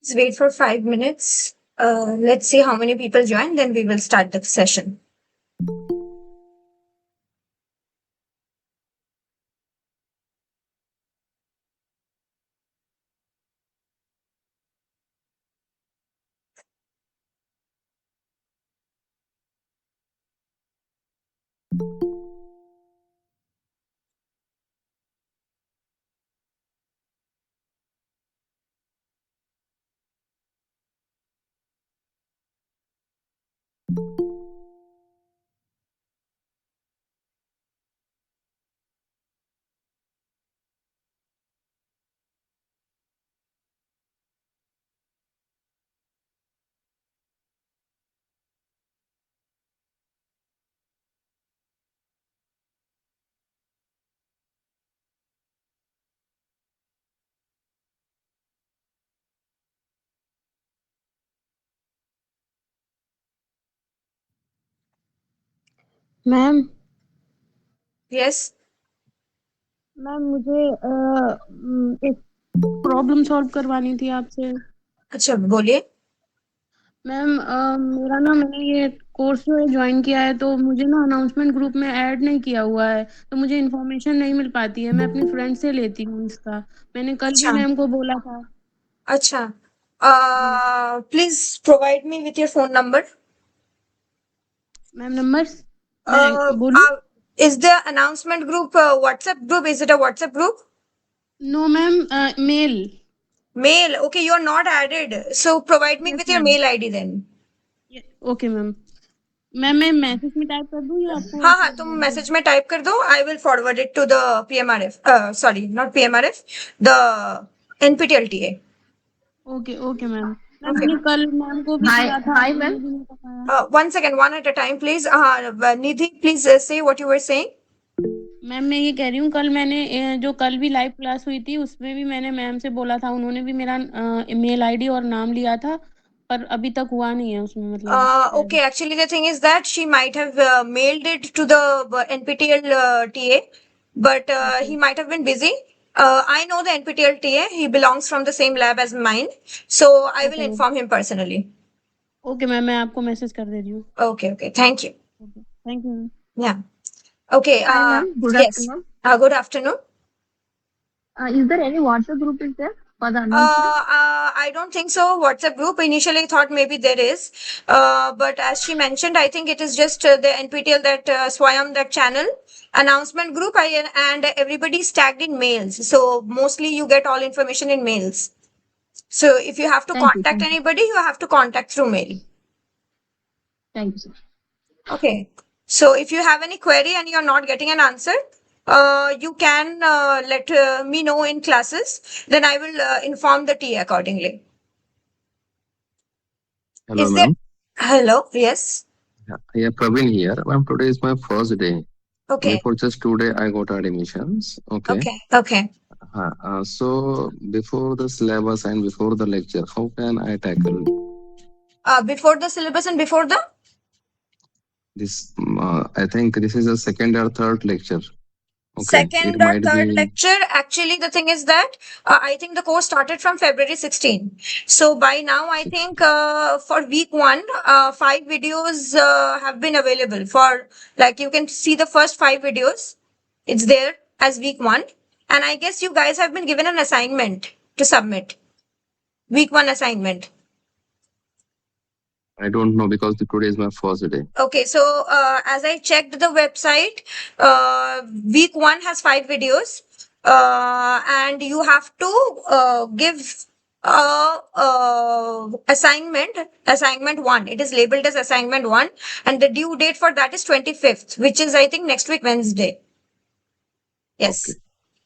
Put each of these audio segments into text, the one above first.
Let's wait for 5 minutes. Let's see how many people join, then we will start the session. Ma'am Yes. Ma'am मुझे एक problem solve करवानी थी आपसे। अच्छा, बोलिए। मैम मेरा ना मैंने ये कोर्स जो है ज्वाइन किया है, तो मुझे ना अनाउंसमेंट ग्रुप में ऐड नहीं किया हुआ है, तो मुझे इन्फॉर्मेशन नहीं मिल पाती है। मैं अपनी फ्रेंड से लेती हूँ इसका। मैंने कल भी अच्छा मैम को बोला था। अच्छा। जी please provide me with your phone number. Ma'am, number Uh, मैं बोलूँ? uh, is the announcement group WhatsApp group? Is it a WhatsApp group? No ma'am, mail. Mail. Okay, you are not added. So provide me yes with your ma'am. mail ID then. Okay ma'am. Ma'am मैं message में type कर दूँ या आपको हाँ हाँ, ऐसे तुम बोल दूँ? मैसेज में टाइप कर दो. I will forward it to the PMRF. Sorry, not PMRF. The NPTEL TA. Okay okay ma'am. Ma'am Okay. मैंने कल मैम को भी Hi, दिया था, hi, तो ma'am. उन्हें भी नहीं बताया। One second, one at a time, please. Nidhi, please say what you were saying. Ma'am मैं ये कह रही हूँ, कल मैंने जो कल भी लाइव क्लास हुई थी, उसमें भी मैंने मैम से बोला था, उन्होंने भी मेरा मेल आईडी और नाम लिया था, पर अभी तक हुआ नहीं है उसमें, मतलब Okay, add. actually, the thing is that she might have mailed it to the NPTEL TA, but okay he might have been busy. I know the NPTEL TA. He belongs from the same lab as mine. So I will okay ma'am. inform him personally. Okay ma'am, मैं आपको message कर दे रही हूँ। Okay, okay. Thank you. Okay, thank you ma'am. Yeah. Okay. Hi, ma'am. Good Yes. afternoon. Good afternoon. Is there any WhatsApp group is there for the announcement? I don't think so. WhatsApp group. Initially, I thought maybe there is. But as she mentioned, I think it is just the NPTEL that Swayam, that channel announcement group. And everybody is tagged in mails. So mostly you get all information in mails. So if you have to Thank you. contact anybody, you have to contact through mail. Thank you, sir. Okay. So if you have any query and you're not getting an answer, you can let me know in classes. Then I will inform the TA accordingly. Hello, Is there? ma'am. Hello. Yes. Yeah, Praveen here. Ma'am, today is my first day. Okay. Before just 2 days, I got admissions. Okay. Okay. Okay. So before the syllabus and before the lecture, how can I tackle Before the syllabus and before the this? I think this is the second or third lecture. Okay, it second or might third be lecture, actually, the thing is that I think the course started from February 16. So by now, I six. think for week one, 5 videos have been available for, like, you can see the first 5 videos. It's there as week one. And I guess you guys have been given an assignment to submit. Week 1 assignment. I don't know because today is my first day. Okay, so as I checked the website, week 1 has 5 videos, and you have to give assignment 1. It is labeled as assignment 1, and the due date for that is 25th, which is I think next week Wednesday. Yes. Okay.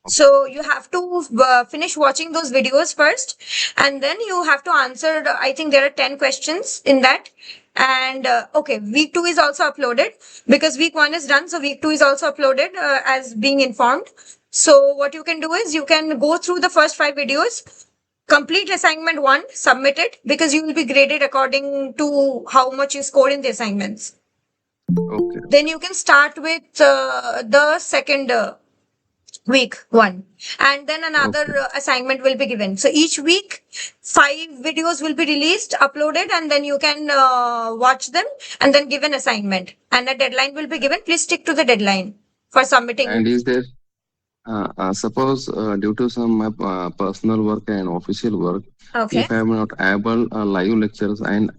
So you have to finish watching those videos first, and then you have to answer. I think there are 10 questions in that. And okay, week 2 is also uploaded because week 1 is done. So week 2 is also uploaded as being informed. So what you can do is you can go through the first 5 videos, complete assignment 1, submit it, because you will be graded according to how much you scored in the assignments. Okay. Then you can start with the second week 1, and then another Okay. assignment will be given. So each week 5 videos will be released, uploaded, and then you can watch them and then give an assignment, and a deadline will be given. Please stick to the deadline for submitting. And is there, suppose due to some personal work and official work, Okay. if I am not able live lectures and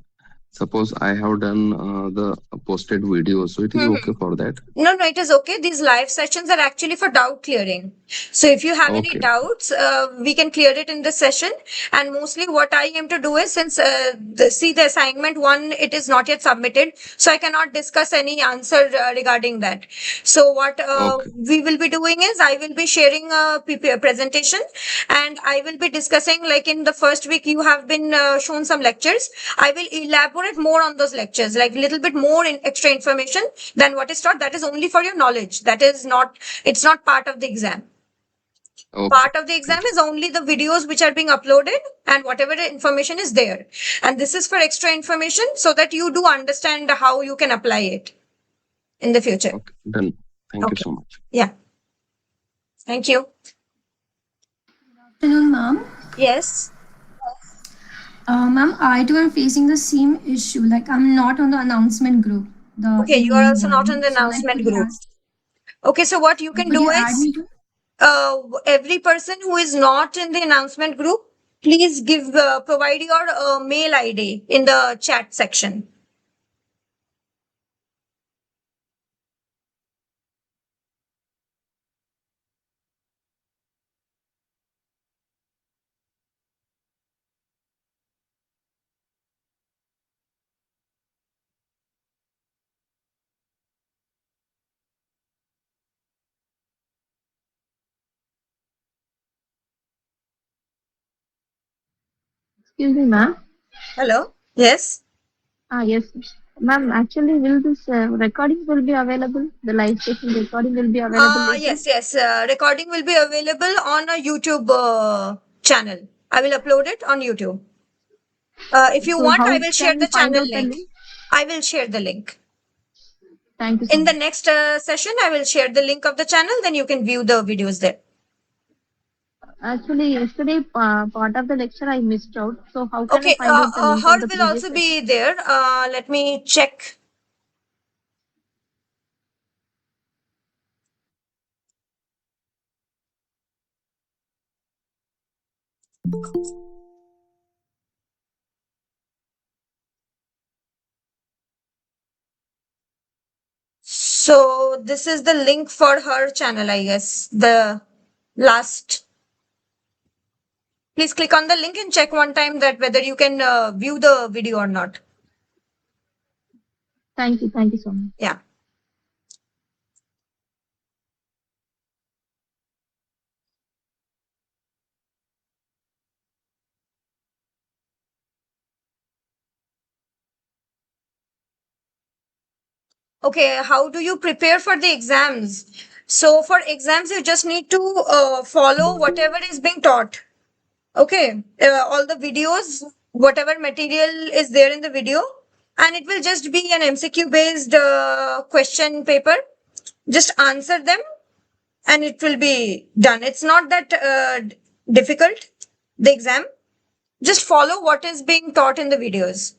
suppose I have done the posted videos, so it is okay for that. No, it is okay. These live sessions are actually for doubt clearing. So if you have any Okay. doubts, we can clear it in this session. And mostly what I aim to do is, since the assignment 1, it is not yet submitted, so I cannot discuss any answer regarding that. So what Okay. we will be doing is, I will be sharing a presentation, and I will be discussing, like in the first week you have been shown some lectures. I will elaborate more on those lectures, like little bit more in extra information than what is taught. That is only for your knowledge. That is not, it's not part of the exam. Okay. Part of the exam is only the videos which are being uploaded and whatever information is there. And this is for extra information so that you do understand how you can apply it in the future. Okay. Done. Thank you Okay. so much. Yeah. Thank you. Afternoon, ma'am. Yes. Ma'am, I too am facing the same issue. Like, I'm not on the announcement group. The Okay, you are new also not one. on the So, like, announcement could you group. ask, Okay, so what you can could do you add is, me to? every person who is not in the announcement group, please give provide your mail ID in the chat section. Excuse me, ma'am. Hello. Yes. Yes, ma'am. Actually, will this recording will be available? The live session recording will be available later. Yes. Recording will be available on a YouTube channel. I will upload it on YouTube. If you So want, how I will share can we the find channel out the link. link? I will share the link. Thank you so In the much. next session, I will share the link of the channel. Then you can view the videos there. Actually, yesterday part of the lecture I missed out. So how can I Okay. find out the link Her of the will previous also session? be there. Let me check. So this is the link for her channel, I guess. The last. Please click on the link and check one time that whether you can view the video or not. Thank you so much. Yeah. Okay, how do you prepare for the exams? So for exams, you just need to follow whatever is being taught. Okay, all the videos, whatever material is there in the video, and it will just be an MCQ based question paper. Just answer them, and it will be done. It's not that difficult. The exam. Just follow what is being taught in the videos.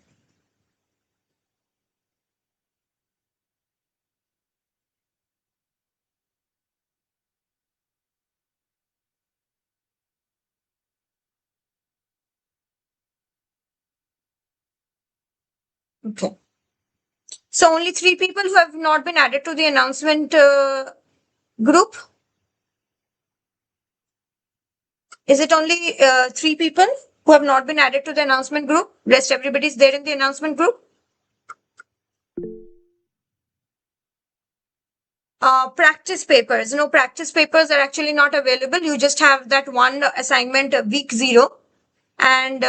Okay. So only 3 people who have not been added to the announcement group. Is it only 3 people who have not been added to the announcement group? Rest everybody's there in the announcement group. Practice papers. No, practice papers are actually not available. You just have that one assignment week 0. And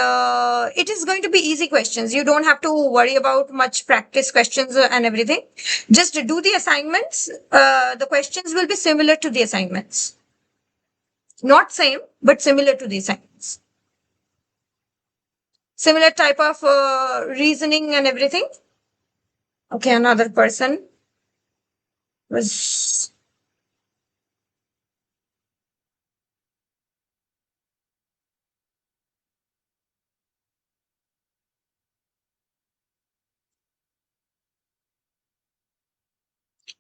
it is going to be easy questions. You don't have to worry about much practice questions and everything. Just do the assignments. The questions will be similar to the assignments. Not same, but similar to the assignments. Similar type of reasoning and everything. Okay, another person was.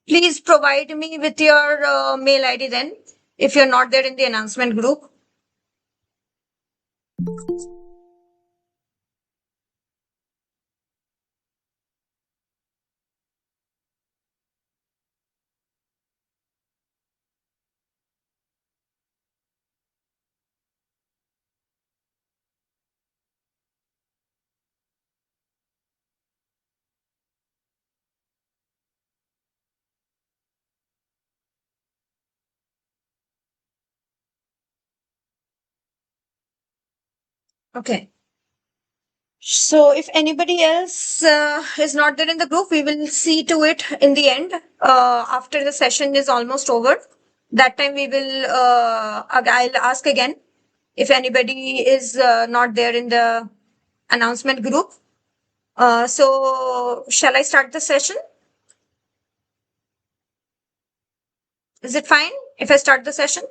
Please provide me with your mail ID then, if you're not there in the announcement group. Okay. So if anybody else is not there in the group, we will see to it in the end, after the session is almost over. That time we will, I'll ask again if anybody is not there in the announcement group. So shall I start the session? Is it fine if I start the session?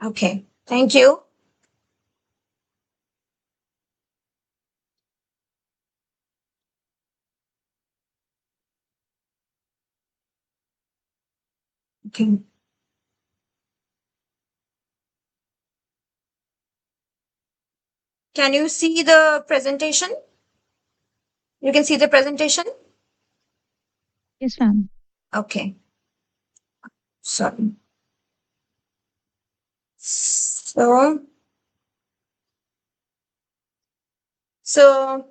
Okay, thank you. Okay. Can you see the presentation? You can see the presentation? Yes, ma'am. Okay. Sorry. So,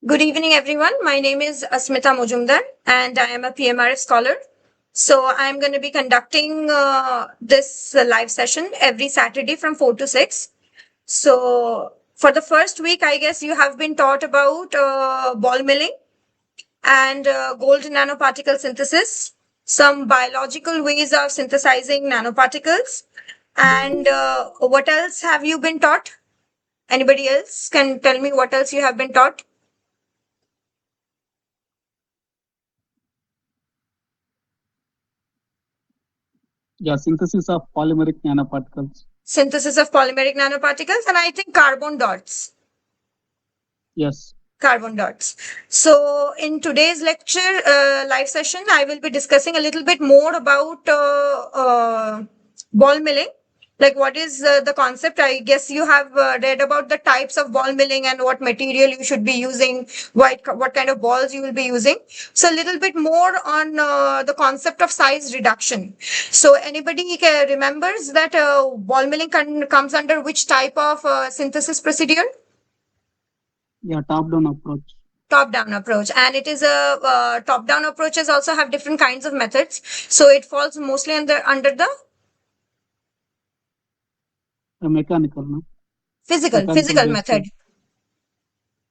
good evening, everyone. My name is Asmita Mujumdar, and I am a PMRF scholar. So, I'm going to be conducting this live session every Saturday from 4 to 6. So, for the first week, I guess you have been taught about ball milling and gold nanoparticle synthesis, some biological ways of synthesizing nanoparticles. And what else have you been taught? Anybody else can tell me what else you have been taught? Yeah, synthesis of polymeric nanoparticles. Synthesis of polymeric nanoparticles, and I think carbon dots. Yes. Carbon dots. So in today's lecture, live session, I will be discussing a little bit more about ball milling. Like what is the concept? I guess you have read about the types of ball milling and what material you should be using, what kind of balls you will be using. So a little bit more on the concept of size reduction. So anybody remembers that ball milling comes under which type of synthesis procedure? Yeah, top-down approach. Top-down approach, and it is a top-down approaches also have different kinds of methods. So it falls mostly under the Mechanical, no? physical Mechanical based. method.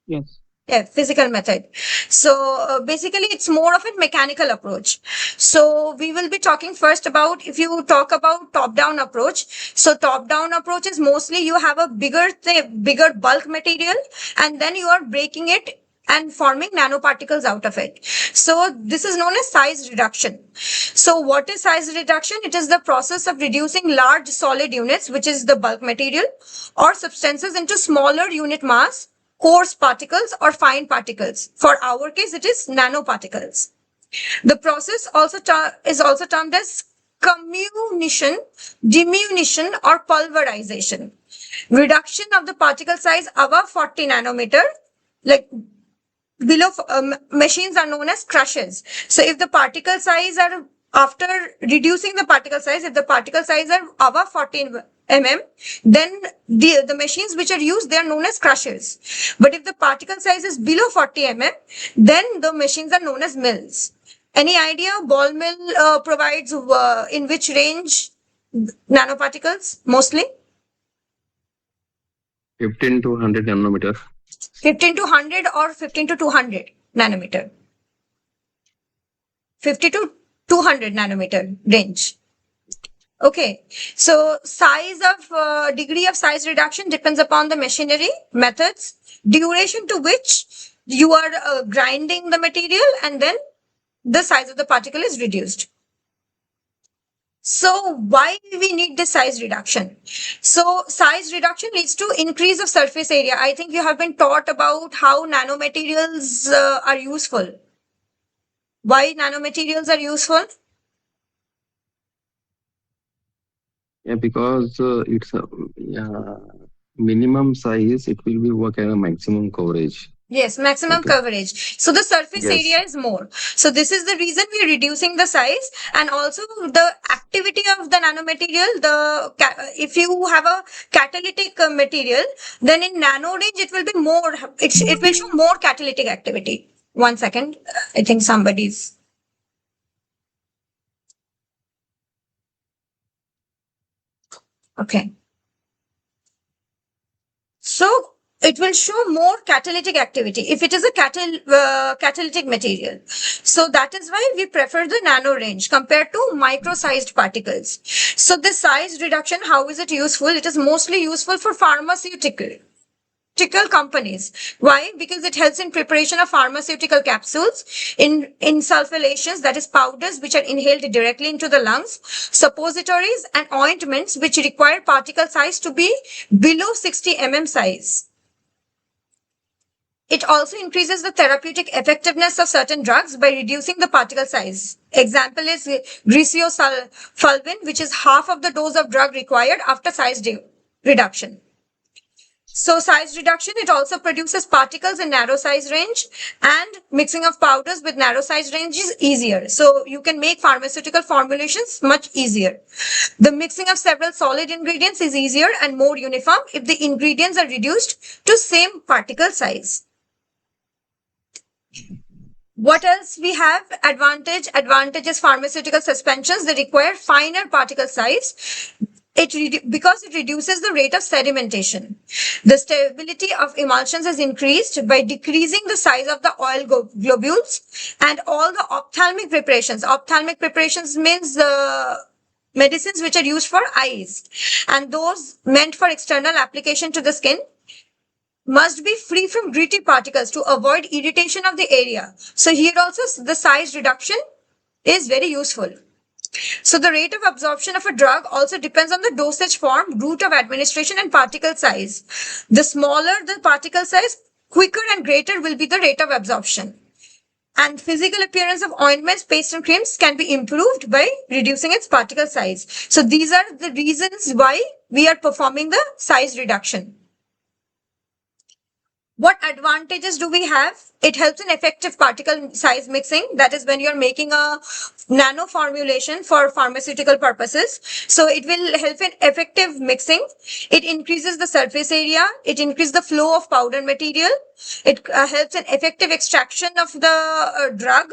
Yes. Yeah, physical method. So basically, it's more of a mechanical approach. So we will be talking first about, if you talk about top-down approach. So top-down approach is mostly you have a bigger bulk material, and then you are breaking it and forming nanoparticles out of it. So this is known as size reduction. So what is size reduction? It is the process of reducing large solid units, which is the bulk material, or substances into smaller unit mass, coarse particles or fine particles. For our case, it is nanoparticles. The process is also termed as comminution, diminution, or pulverization. Reduction of the particle size above 40 nanometer, like below machines are known as crushes. So if the particle size are after reducing the particle size, if the particle size are above 14 mm, then the machines which are used, they are known as crushers. But if the particle size is below 40 mm, then the machines are known as mills. Any idea ball mill provides in which range nanoparticles mostly? 15 to 100 nanometer. 15 to 100 or 15 to 200 nanometer? 50 to 200 nanometer range. Okay, so size of degree of size reduction depends upon the machinery, methods, duration to which you are grinding the material, and then the size of the particle is reduced. So why we need this size reduction? So size reduction leads to increase of surface area. I think you have been taught about how nanomaterials are useful. Why nanomaterials are useful? Yeah, because it's a minimum size, it will be work at a maximum coverage. Yes, maximum Okay. coverage. So the surface Yes. area is more. So this is the reason we are reducing the size, and also the activity of the nanomaterial. If you have a catalytic material, then in nano range it will be more. It will show more catalytic activity. 1 second. I think somebody's. Okay. So it will show more catalytic activity if it is a catalytic material. So that is why we prefer the nano range compared to micro-sized particles. So this size reduction, how is it useful? It is mostly useful for pharmaceutical companies. Why? Because it helps in preparation of pharmaceutical capsules, in insulfalations, that is powders which are inhaled directly into the lungs, suppositories and ointments which require particle size to be below 60 mm size. It also increases the therapeutic effectiveness of certain drugs by reducing the particle size. Example is griseosulfin, which is half of the dose of drug required after size reduction. So size reduction, it also produces particles in narrow size range, and mixing of powders with narrow size range is easier. So you can make pharmaceutical formulations much easier. The mixing of several solid ingredients is easier and more uniform if the ingredients are reduced to same particle size. What else we have? Advantage is pharmaceutical suspensions. They require finer particle size. Because it reduces the rate of sedimentation. The stability of emulsions is increased by decreasing the size of the oil globules, and all the ophthalmic preparations. Ophthalmic preparations means medicines which are used for eyes, and those meant for external application to the skin must be free from gritty particles to avoid irritation of the area. So here also the size reduction is very useful. So the rate of absorption of a drug also depends on the dosage form, route of administration, and particle size. The smaller the particle size, quicker and greater will be the rate of absorption. And physical appearance of ointments, paste, and creams can be improved by reducing its particle size. So these are the reasons why we are performing the size reduction. What advantages do we have? It helps in effective particle size mixing. That is when you're making a nano formulation for pharmaceutical purposes. So it will help in effective mixing. It increases the surface area. It increases the flow of powder material. It helps in effective extraction of the drug,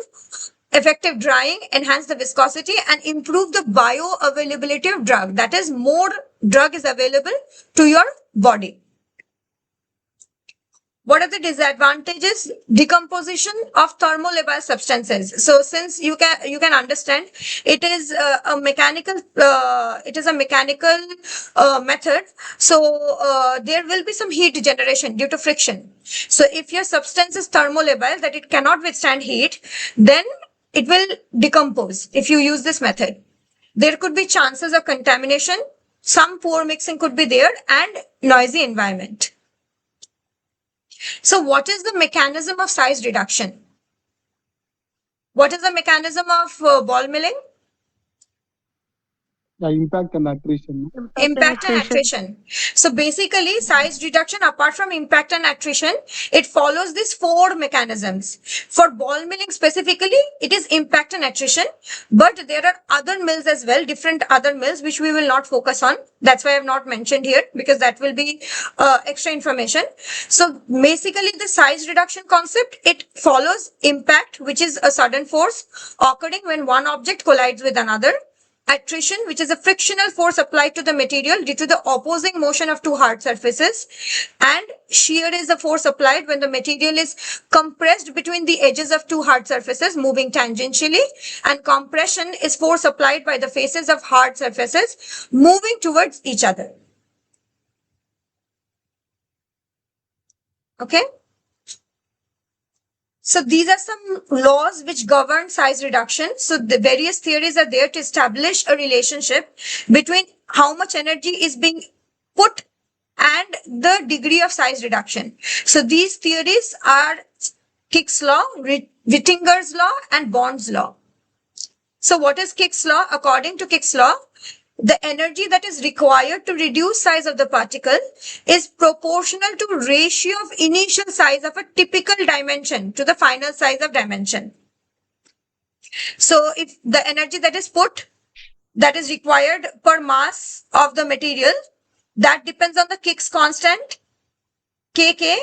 effective drying, enhance the viscosity, and improve the bioavailability of drug. That is, more drug is available to your body. What are the disadvantages? Decomposition of thermolabile substances. So since you can understand, it is a mechanical method. So there will be some heat generation due to friction. So if your substance is thermolabile, that it cannot withstand heat, then it will decompose if you use this method. There could be chances of contamination. Some poor mixing could be there, and noisy environment. So what is the mechanism of size reduction? What is the mechanism of ball milling? The impact and attrition. Impact and attrition. So basically, size reduction, apart from impact and attrition, it follows these 4 mechanisms. For ball milling specifically, it is impact and attrition, but there are other mills as well, different other mills, which we will not focus on. That's why I have not mentioned here, because that will be extra information. So basically, the size reduction concept, it follows impact, which is a sudden force occurring when one object collides with another. Attrition, which is a frictional force applied to the material due to the opposing motion of two hard surfaces. And shear is the force applied when the material is compressed between the edges of two hard surfaces moving tangentially. And compression is force applied by the faces of hard surfaces moving towards each other. Okay. So these are some laws which govern size reduction. So the various theories are there to establish a relationship between how much energy is being put and the degree of size reduction. So these theories are Kick's law, Wittinger's law, and Bond's law. So what is Kick's law? According to Kick's law, the energy that is required to reduce size of the particle is proportional to ratio of initial size of a typical dimension to the final size of dimension. So if the energy that is put, that is required per mass of the material, that depends on the Kick's constant, Kk,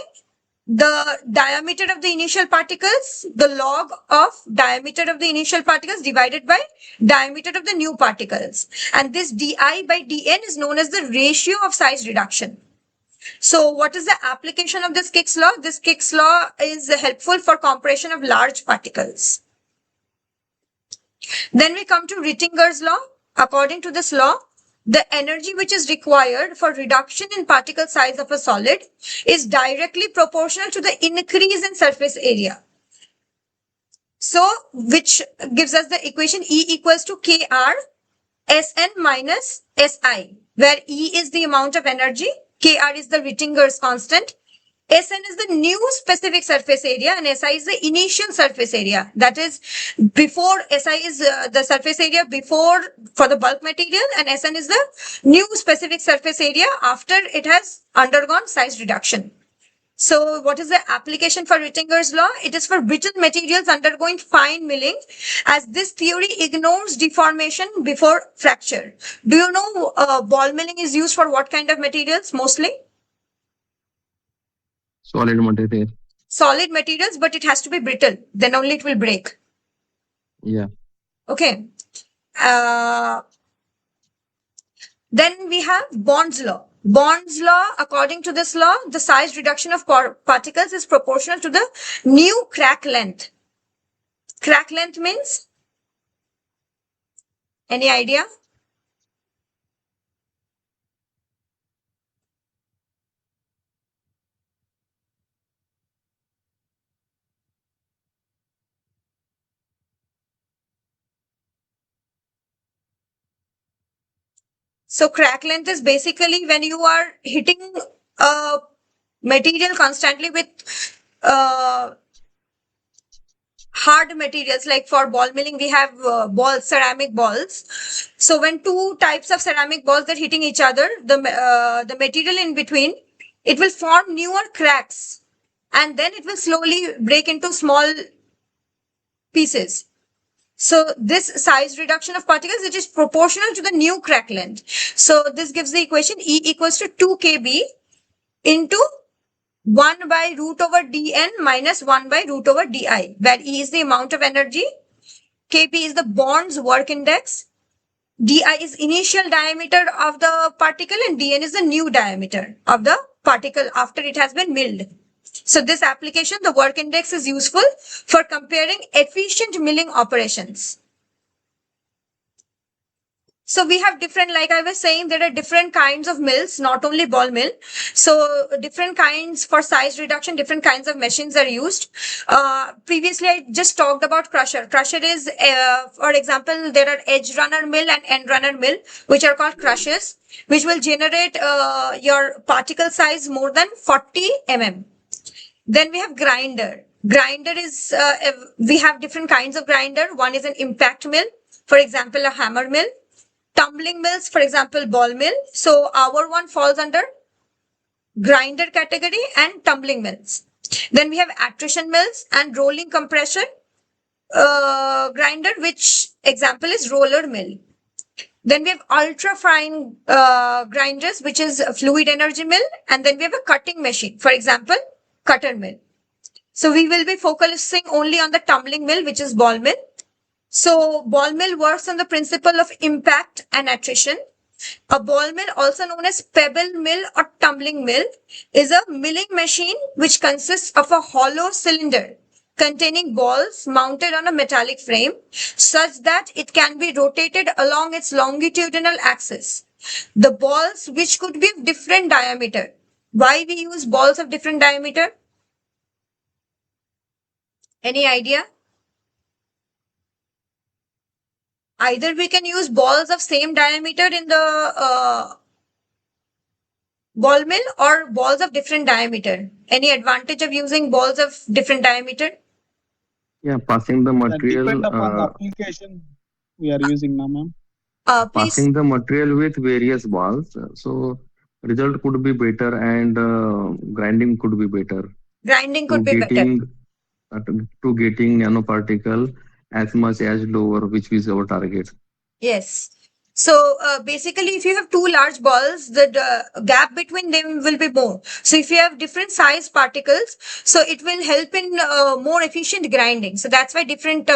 the diameter of the initial particles, the log of diameter of the initial particles divided by diameter of the new particles. And this di by dn is known as the ratio of size reduction. So what is the application of this Kick's law? This Kick's law is helpful for compression of large particles. Then we come to Wittinger's law. According to this law, the energy which is required for reduction in particle size of a solid is directly proportional to the increase in surface area. So, which gives us the equation E equals to Kr Sn minus Si, where E is the amount of energy, Kr is the Wittinger's constant, Sn is the new specific surface area, and Si is the initial surface area. That is, before Si is the surface area before for the bulk material, and Sn is the new specific surface area after it has undergone size reduction. So what is the application for Wittinger's law? It is for brittle materials undergoing fine milling, as this theory ignores deformation before fracture. Do you know ball milling is used for what kind of materials mostly? Solid material. Solid materials, but it has to be brittle. Then only it will break. Yeah. Okay. Then we have Bond's law. Bond's law, according to this law, the size reduction of particles is proportional to the new crack length. Crack length means? Any idea? So crack length is basically when you are hitting a material constantly with hard materials. Like for ball milling, we have balls, ceramic balls. So when two types of ceramic balls are hitting each other, the material in between, it will form newer cracks, and then it will slowly break into small pieces. So this size reduction of particles, it is proportional to the new crack length. So this gives the equation E equals to 2 kb into 1 by root over dn minus 1 by root over di, where E is the amount of energy, kb is the Bond's work index, di is initial diameter of the particle, and dn is the new diameter of the particle after it has been milled. So this application, the work index, is useful for comparing efficient milling operations. So we have different, like I was saying, there are different kinds of mills, not only ball mill. So different kinds for size reduction, different kinds of machines are used. Previously, I just talked about crusher. Crusher is, for example, there are edge runner mill and end runner mill, which are called crushers, which will generate your particle size more than 40 mm. Then we have grinder. Grinder is, we have different kinds of grinder. One is an impact mill, for example, a hammer mill. tumbling mills, for example, ball mill. So our one falls under grinder category and tumbling mills. Then we have attrition mills and rolling compression grinder, which example is roller mill. Then we have ultra fine grinders, which is a fluid energy mill. And then we have a cutting machine, for example, cutter mill. So we will be focusing only on the tumbling mill, which is ball mill. So ball mill works on the principle of impact and attrition. A ball mill, also known as pebble mill or tumbling mill, is a milling machine which consists of a hollow cylinder containing balls mounted on a metallic frame such that it can be rotated along its longitudinal axis. The balls, which could be of different diameter. Why we use balls of different diameter? Any idea? Either we can use balls of same diameter in the ball mill or balls of different diameter. Any advantage of using balls of different diameter? Yeah, passing the material, Depend upon the application we are using now, ma'am. Please. passing the material with various balls. So result could be better and grinding could be better. Grinding could be better. To getting nanoparticle as much as lower, which is our target. Yes. So basically, if you have two large balls, the gap between them will be more. So if you have different size particles, so it will help in more efficient grinding. So that's why different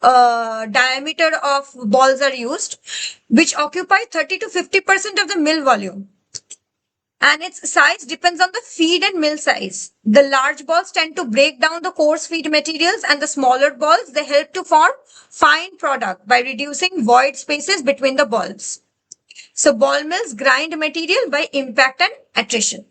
diameter of balls are used, which occupy 30 to 50% of the mill volume. And its size depends on the feed and mill size. The large balls tend to break down the coarse feed materials, and the smaller balls, they help to form fine product by reducing void spaces between the balls. So ball mills grind material by impact and attrition.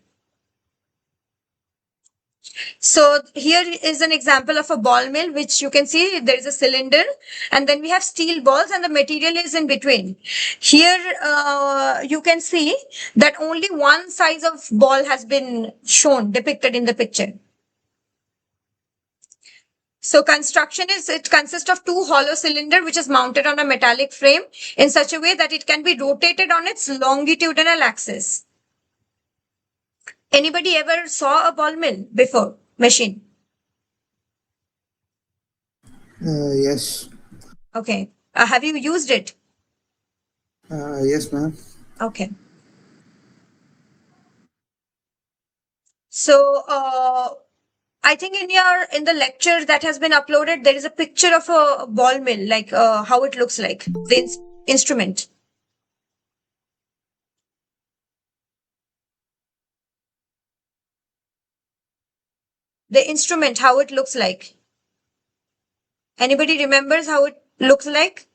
So here is an example of a ball mill, which you can see there is a cylinder and then we have steel balls and the material is in between. Here you can see that only one size of ball has been shown, depicted in the picture. So construction is, it consists of two hollow cylinder which is mounted on a metallic frame in such a way that it can be rotated on its longitudinal axis. Anybody ever saw a ball mill before? Machine? Yes. Okay. Have you used it? Yes, ma'am. Okay. So I think in the lecture that has been uploaded, there is a picture of a ball mill, like how it looks like, the instrument. The instrument, how it looks like. Anybody remembers how it looks like?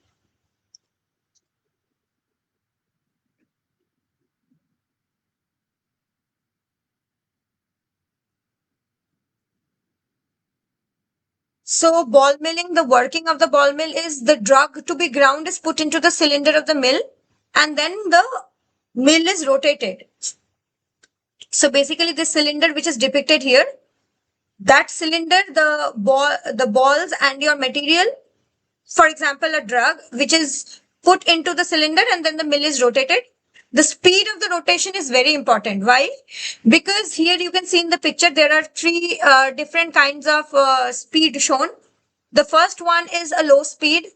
So ball milling, the working of the ball mill is the drug to be ground is put into the cylinder of the mill and then the mill is rotated. So basically this cylinder which is depicted here, that cylinder, the balls and your material, for example, a drug which is put into the cylinder and then the mill is rotated. The speed of the rotation is very important. Why? Because here you can see in the picture, there are three different kinds of speed shown. The first one is a low speed,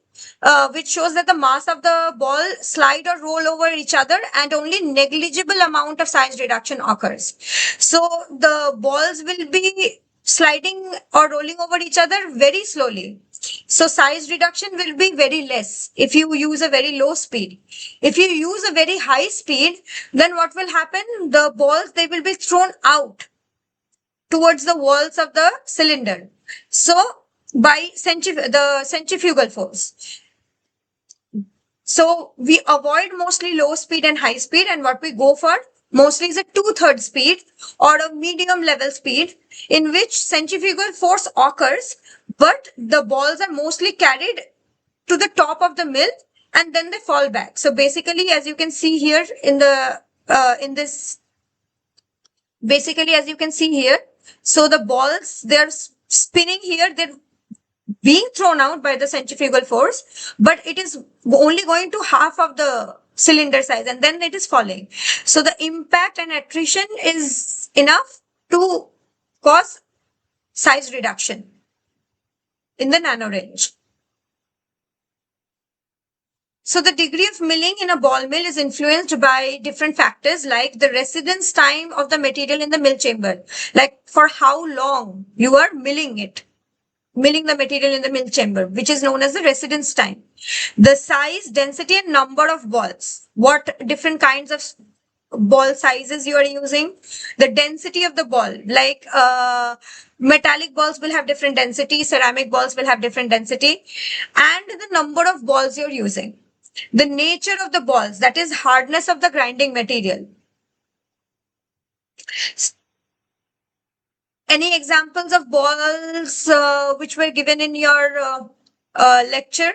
which shows that the mass of the ball slide or roll over each other and only negligible amount of size reduction occurs. So the balls will be sliding or rolling over each other very slowly. So size reduction will be very less if you use a very low speed. If you use a very high speed, then what will happen? The balls, they will be thrown out towards the walls of the cylinder. So by the centrifugal force. So we avoid mostly low speed and high speed, and what we go for mostly is a 2/3 speed or a medium level speed in which centrifugal force occurs, but the balls are mostly carried to the top of the mill and then they fall back. So basically, as you can see here in the basically as you can see here, so the balls, they're spinning here, they're being thrown out by the centrifugal force, but it is only going to half of the cylinder size and then it is falling. So the impact and attrition is enough to cause size reduction in the nano range. So the degree of milling in a ball mill is influenced by different factors like the residence time of the material in the mill chamber, like for how long you are milling the material in the mill chamber, which is known as the residence time. The size, density, and number of balls. What different kinds of ball sizes you are using. The density of the ball, like metallic balls will have different density, ceramic balls will have different density, and the number of balls you're using. The nature of the balls, that is hardness of the grinding material. Any examples of balls which were given in your lecture?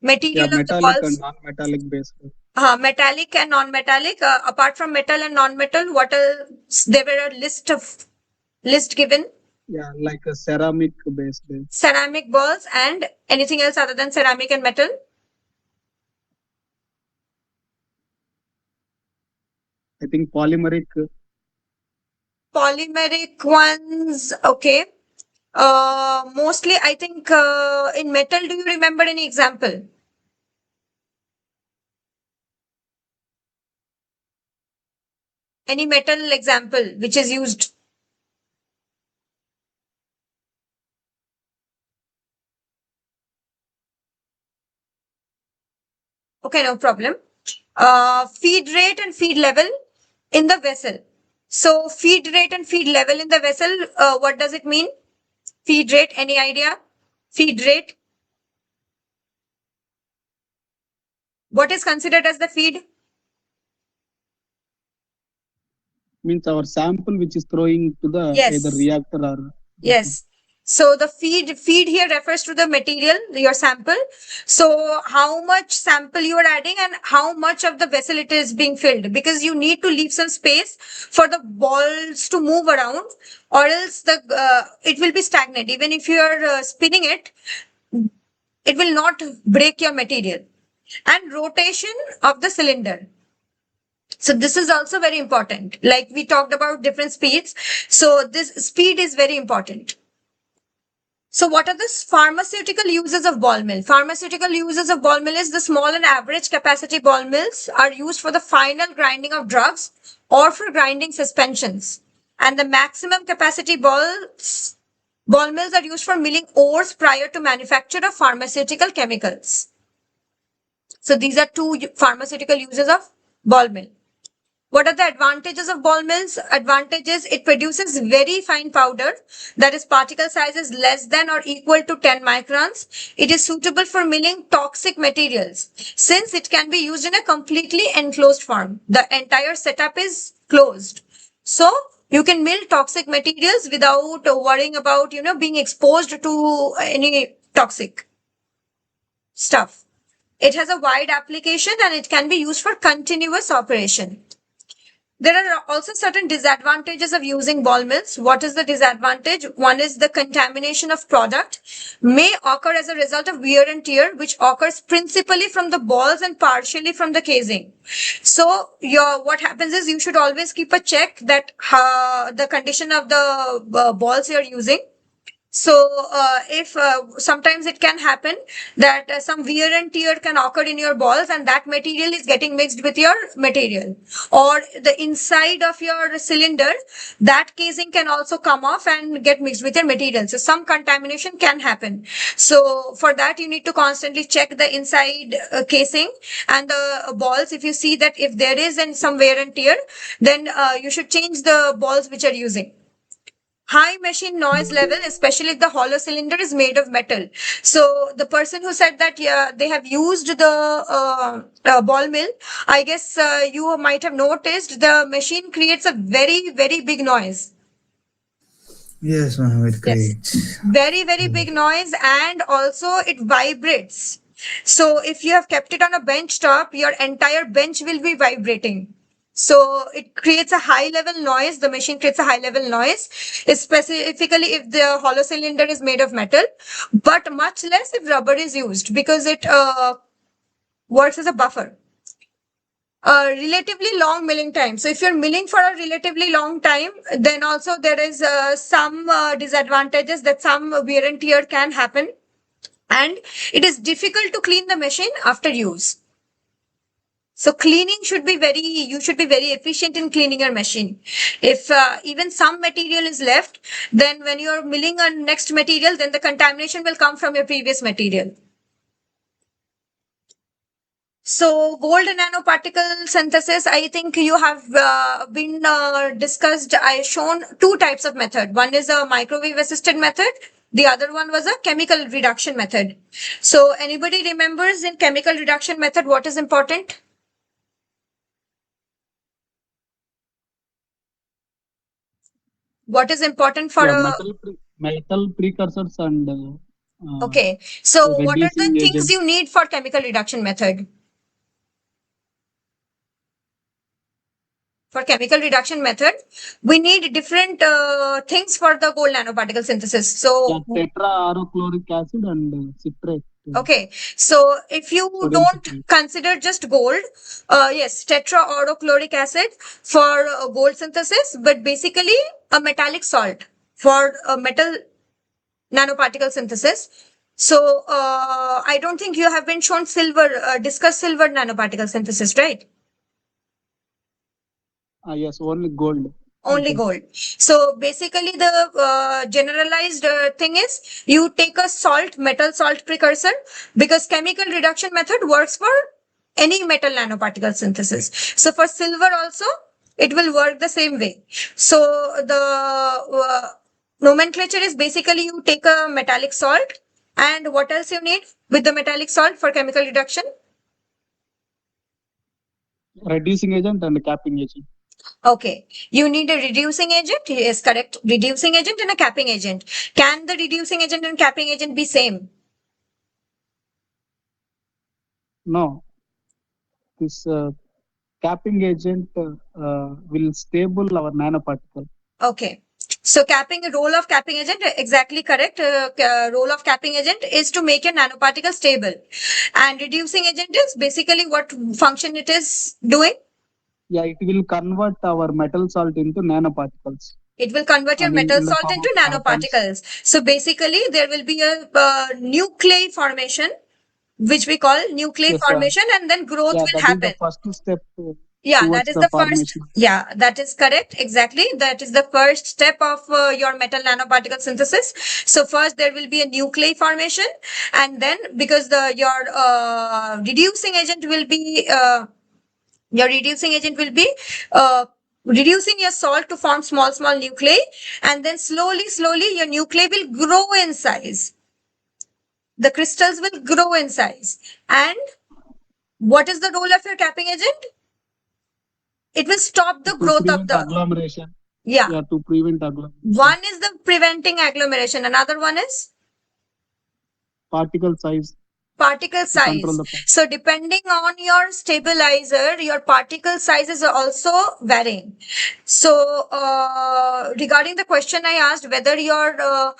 Material of the Metallic and balls? non-metallic based. Metallic and non-metallic. Apart from metal and non-metal, what else? There were a list given. Yeah, like a ceramic based. Ceramic balls and anything else other than ceramic and metal? I think polymeric. Polymeric ones, okay. Mostly, I think in metal, do you remember any example? Any metal example which is used? Okay, no problem. Feed rate and feed level in the vessel. So feed rate and feed level in the vessel, what does it mean? Feed rate, any idea? Feed rate. What is considered as the feed? Means our sample which is throwing to the Yes. either reactor or. Yes. So the feed here refers to the material, your sample. So how much sample you are adding and how much of the vessel it is being filled, because you need to leave some space for the balls to move around, or else it will be stagnant. Even if you are spinning it, it will not break your material. And rotation of the cylinder. So this is also very important. Like we talked about different speeds. So this speed is very important. So what are the pharmaceutical uses of ball mill? Pharmaceutical uses of ball mill is the small and average capacity ball mills are used for the final grinding of drugs or for grinding suspensions. And the maximum capacity ball mills are used for milling ores prior to manufacture of pharmaceutical chemicals. So these are two pharmaceutical uses of ball mill. What are the advantages of ball mills? Advantages, it produces very fine powder, that is particle size is less than or equal to 10 microns. It is suitable for milling toxic materials since it can be used in a completely enclosed form. The entire setup is closed. So you can mill toxic materials without worrying about, being exposed to any toxic stuff. It has a wide application and it can be used for continuous operation. There are also certain disadvantages of using ball mills. What is the disadvantage? One is the contamination of product may occur as a result of wear and tear, which occurs principally from the balls and partially from the casing. So what happens is you should always keep a check that the condition of the balls you're using. So if sometimes it can happen that some wear and tear can occur in your balls and that material is getting mixed with your material, or the inside of your cylinder, that casing can also come off and get mixed with your material. So some contamination can happen. So for that, you need to constantly check the inside casing and the balls. If you see that if there is some wear and tear, then you should change the balls which are using. High machine noise level, especially if the hollow cylinder is made of metal. So the person who said that they have used the ball mill, I guess you might have noticed the machine creates a very, very big noise. Yes, ma'am, it creates. Very, very big noise, and also it vibrates. So if you have kept it on a bench top, your entire bench will be vibrating. So it creates a high level noise. The machine creates a high level noise, specifically if the hollow cylinder is made of metal, but much less if rubber is used because it works as a buffer. Relatively long milling time. So if you're milling for a relatively long time, then also there is some disadvantages that some wear and tear can happen. And it is difficult to clean the machine after use. So cleaning should be you should be very efficient in cleaning your machine. If even some material is left, then when you're milling a next material, then the contamination will come from your previous material. So gold nanoparticle synthesis, I think you have been discussed. I shown two types of method. One is a microwave assisted method. The other one was a chemical reduction method. So anybody remembers in chemical reduction method, what is important? What is important for Yeah, a metal precursors and okay. So what are the reducing things agents. you need for chemical reduction method? For chemical reduction method, we need different things for the gold nanoparticle synthesis. So Yeah, tetrahydrochloric acid and citrate. okay, so if you Sodium don't citrate. consider just gold, yes, tetrahydrochloric acid for gold synthesis, but basically a metallic salt for metal nanoparticle synthesis. So I don't think you have been shown discussed silver nanoparticle synthesis, right? Yes, only gold. Only Okay. gold. So basically the generalized thing is you take a metal salt precursor, because chemical reduction method works for any metal nanoparticle synthesis. So for silver also, it will work the same way. So the nomenclature is basically you take a metallic salt, and what else you need with the metallic salt for chemical reduction? Reducing agent and capping agent. Okay, you need a reducing agent. Yes, correct. Reducing agent and a capping agent. Can the reducing agent and capping agent be same? No, this capping agent will stable our nanoparticle. Okay. So role of capping agent, exactly correct. Role of capping agent is to make your nanoparticle stable. And reducing agent is basically what function it is doing. Yeah, it will convert our metal salt into nanoparticles. It will convert your And metal in the salt form into of atoms. nanoparticles. So basically there will be a nuclei formation, which we call nuclei Yes, formation, and then growth yeah, will that happen. is the first step Yeah, towards that is the the formation. first. Yeah, that is correct. Exactly. That is the first step of your metal nanoparticle synthesis. So first there will be a nuclei formation, and then because your reducing agent will be reducing your salt to form small nuclei, and then slowly your nuclei will grow in size. The crystals will grow in size. And what is the role of your capping agent? It will stop the To growth of prevent the. agglomeration. Yeah. Yeah, to prevent agglomeration. One is the preventing agglomeration. Another one is Particle size. particle To control size. the particle. So depending on your stabilizer, your particle size is also varying. So regarding the question I asked, whether your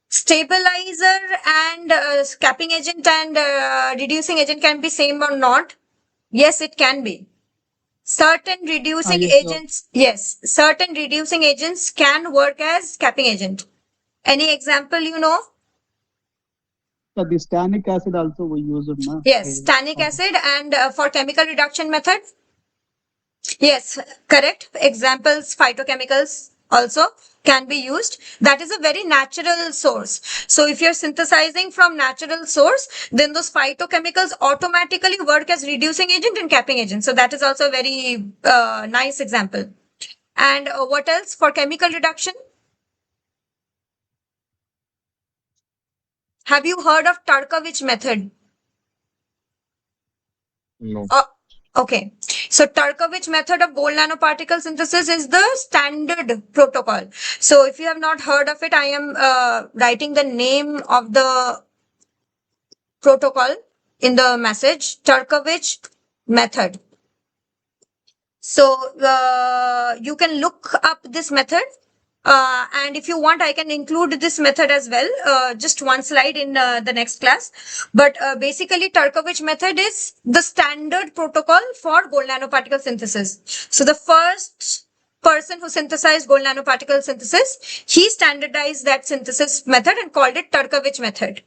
stabilizer and capping agent and reducing agent can be same or not? Yes, it can be. Certain reducing Yes, agents, yes, certain reducing agents can work as capping agent. Any example you know? yeah, the stannic acid also we use it, na? Yes, tannic acid, and for chemical reduction method? Yes, correct. Examples, phytochemicals also can be used. That is a very natural source. So if you're synthesizing from natural source, then those phytochemicals automatically work as reducing agent and capping agent. So that is also a very nice example. And what else for chemical reduction? Have you heard of Tarkovich method? No. Okay. So Tarkovich method of gold nanoparticle synthesis is the standard protocol. So if you have not heard of it, I am writing the name of the protocol in the message. Tarkovich method. So you can look up this method. And if you want, I can include this method as well. Just one slide in the next class. But basically, Turkovich method is the standard protocol for gold nanoparticle synthesis. So the first person who synthesized gold nanoparticle synthesis, he standardized that synthesis method and called it Turkovich method.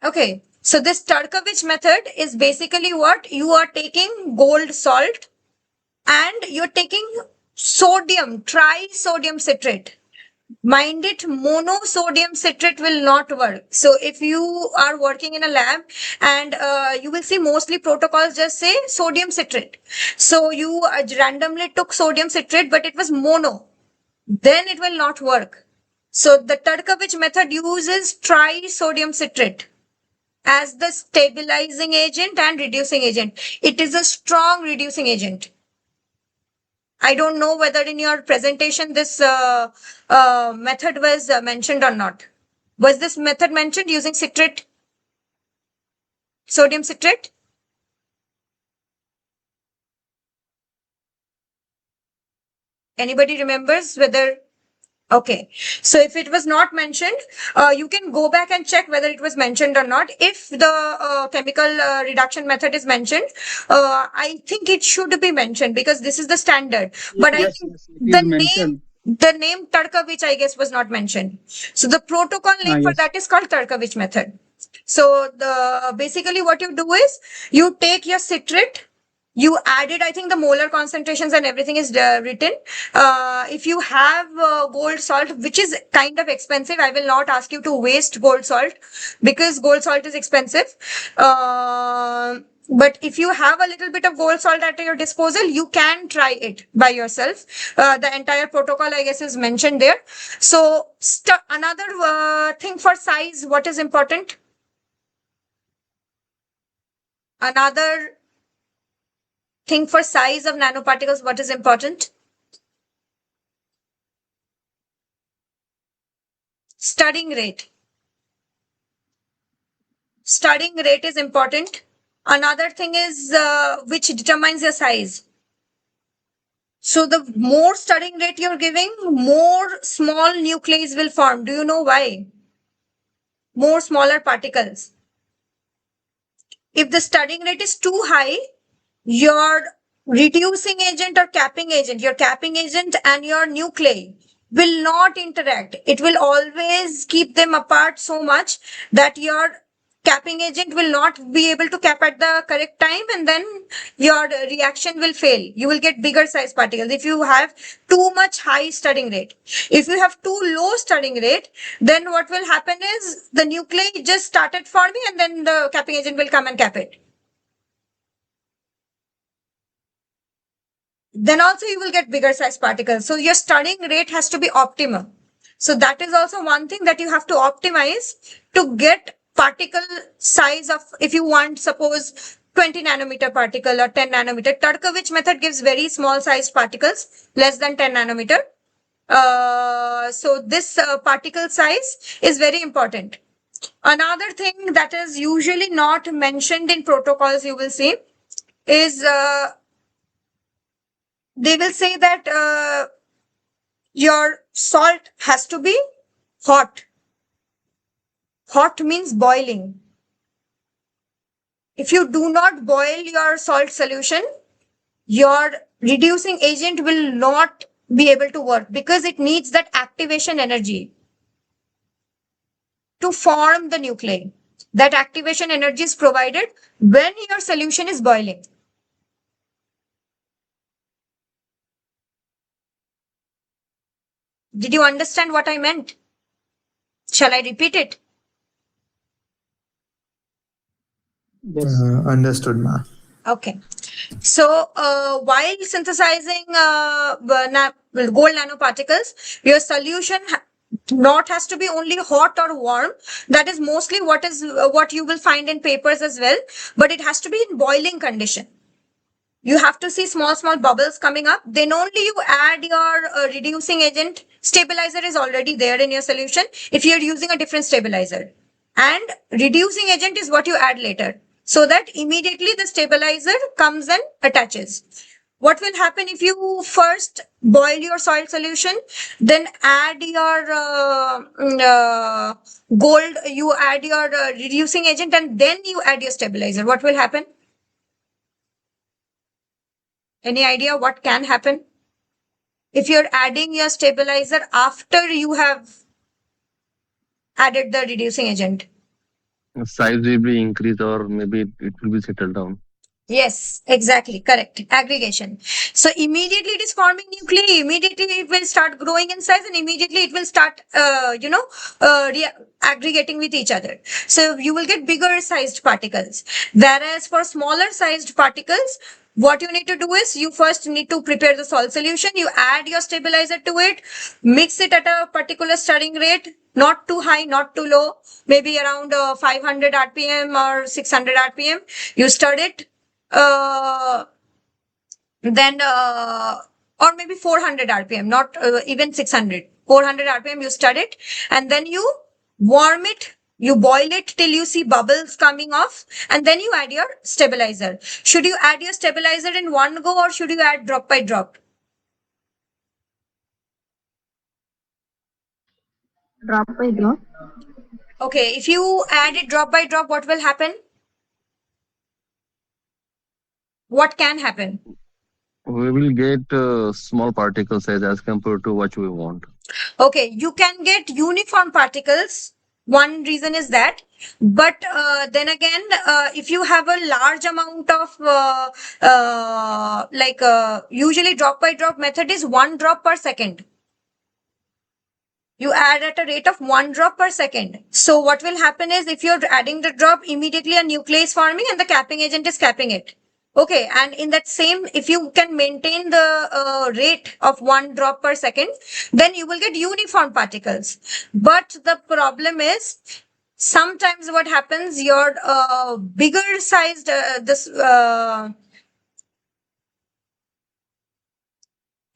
Okay. So this Turkovich method is basically what you are taking gold salt and you're taking sodium, trisodium citrate. Mind it, monosodium citrate will not work. So if you are working in a lab and you will see mostly protocols just say sodium citrate. So you randomly took sodium citrate, but it was mono. Then it will not work. So the Turkovich method uses trisodium citrate as the stabilizing agent and reducing agent. It is a strong reducing agent. I don't know whether in your presentation this method was mentioned or not. Was this method mentioned using citrate, sodium citrate? Anybody remembers whether? Okay. So if it was not mentioned, you can go back and check whether it was mentioned or not. If the chemical reduction method is mentioned, I think it should be mentioned because this is the standard. But I Yes, think yes, it the is mentioned. name Turkovich, I guess, was not mentioned. So the protocol name for Yes. that is called Turkovich method. So the basically what you do is you take your citrate, you added, I think the molar concentrations and everything is written. If you have gold salt, which is kind of expensive, I will not ask you to waste gold salt because gold salt is expensive. But if you have a little bit of gold salt at your disposal, you can try it by yourself. The entire protocol, I guess, is mentioned there. So another thing for size, what is important? Another thing for size of nanoparticles, what is important? Studying rate. Studying rate is important. Another thing is which determines your size. So the more studying rate you're giving, more small nuclei will form. Do you know why? More smaller particles. If the studying rate is too high, your reducing agent or capping agent, your capping agent and your nuclei will not interact. It will always keep them apart so much that your capping agent will not be able to cap at the correct time and then your reaction will fail. You will get bigger size particles if you have too much high studying rate. If you have too low studying rate, then what will happen is the nuclei just started forming and then the capping agent will come and cap it. Then also you will get bigger size particles. So your studying rate has to be optimal. So that is also one thing that you have to optimize to get particle size of, if you want, suppose 20 nanometer particle or 10 nanometer. Turkovich method gives very small sized particles, less than 10 nanometer. So this particle size is very important. Another thing that is usually not mentioned in protocols, you will see, is they will say that your salt has to be hot. Hot means boiling. If you do not boil your salt solution, your reducing agent will not be able to work because it needs that activation energy to form the nuclei. That activation energy is provided when your solution is boiling. Did you understand what I meant? Shall I repeat it? Yes. Understood, ma. Okay. So while synthesizing gold nanoparticles, your solution not has to be only hot or warm. That is mostly what you will find in papers as well. But it has to be in boiling condition. You have to see small bubbles coming up. Then only you add your reducing agent. Stabilizer is already there in your solution if you're using a different stabilizer. And reducing agent is what you add later. so that immediately the stabilizer comes and attaches. What will happen if you first boil your soil solution, then add your you add your reducing agent, and then you add your stabilizer? What will happen? Any idea what can happen if you're adding your stabilizer after you have added the reducing agent? Size will be increased, or maybe it will be settled down. Yes, exactly. Correct. Aggregation. So immediately it is forming nuclei, immediately it will start growing in size, and immediately it will start, aggregating with each other. So you will get bigger sized particles. Whereas for smaller sized particles, what you need to do is you first need to prepare the salt solution. You add your stabilizer to it, mix it at a particular stirring rate, not too high, not too low, maybe around 500 RPM or 600 RPM. You stir it. Then or maybe 400 RPM, not even 600. 400 RPM you stir it, and then you warm it, you boil it till you see bubbles coming off, and then you add your stabilizer. Should you add your stabilizer in one go, or should you add drop by drop? Drop by drop. Okay, if you add it drop by drop, what will happen? What can happen? We will get small particle size as compared to what we want. Okay, you can get uniform particles. One reason is that, but then again, if you have a large amount of usually drop by drop method is 1 drop per second. You add at a rate of 1 drop per second. So what will happen is, if you're adding the drop, immediately a nuclei is forming and the capping agent is capping it. Okay, and in that same, if you can maintain the rate of 1 drop per second, then you will get uniform particles. But the problem is, sometimes what happens, your bigger sized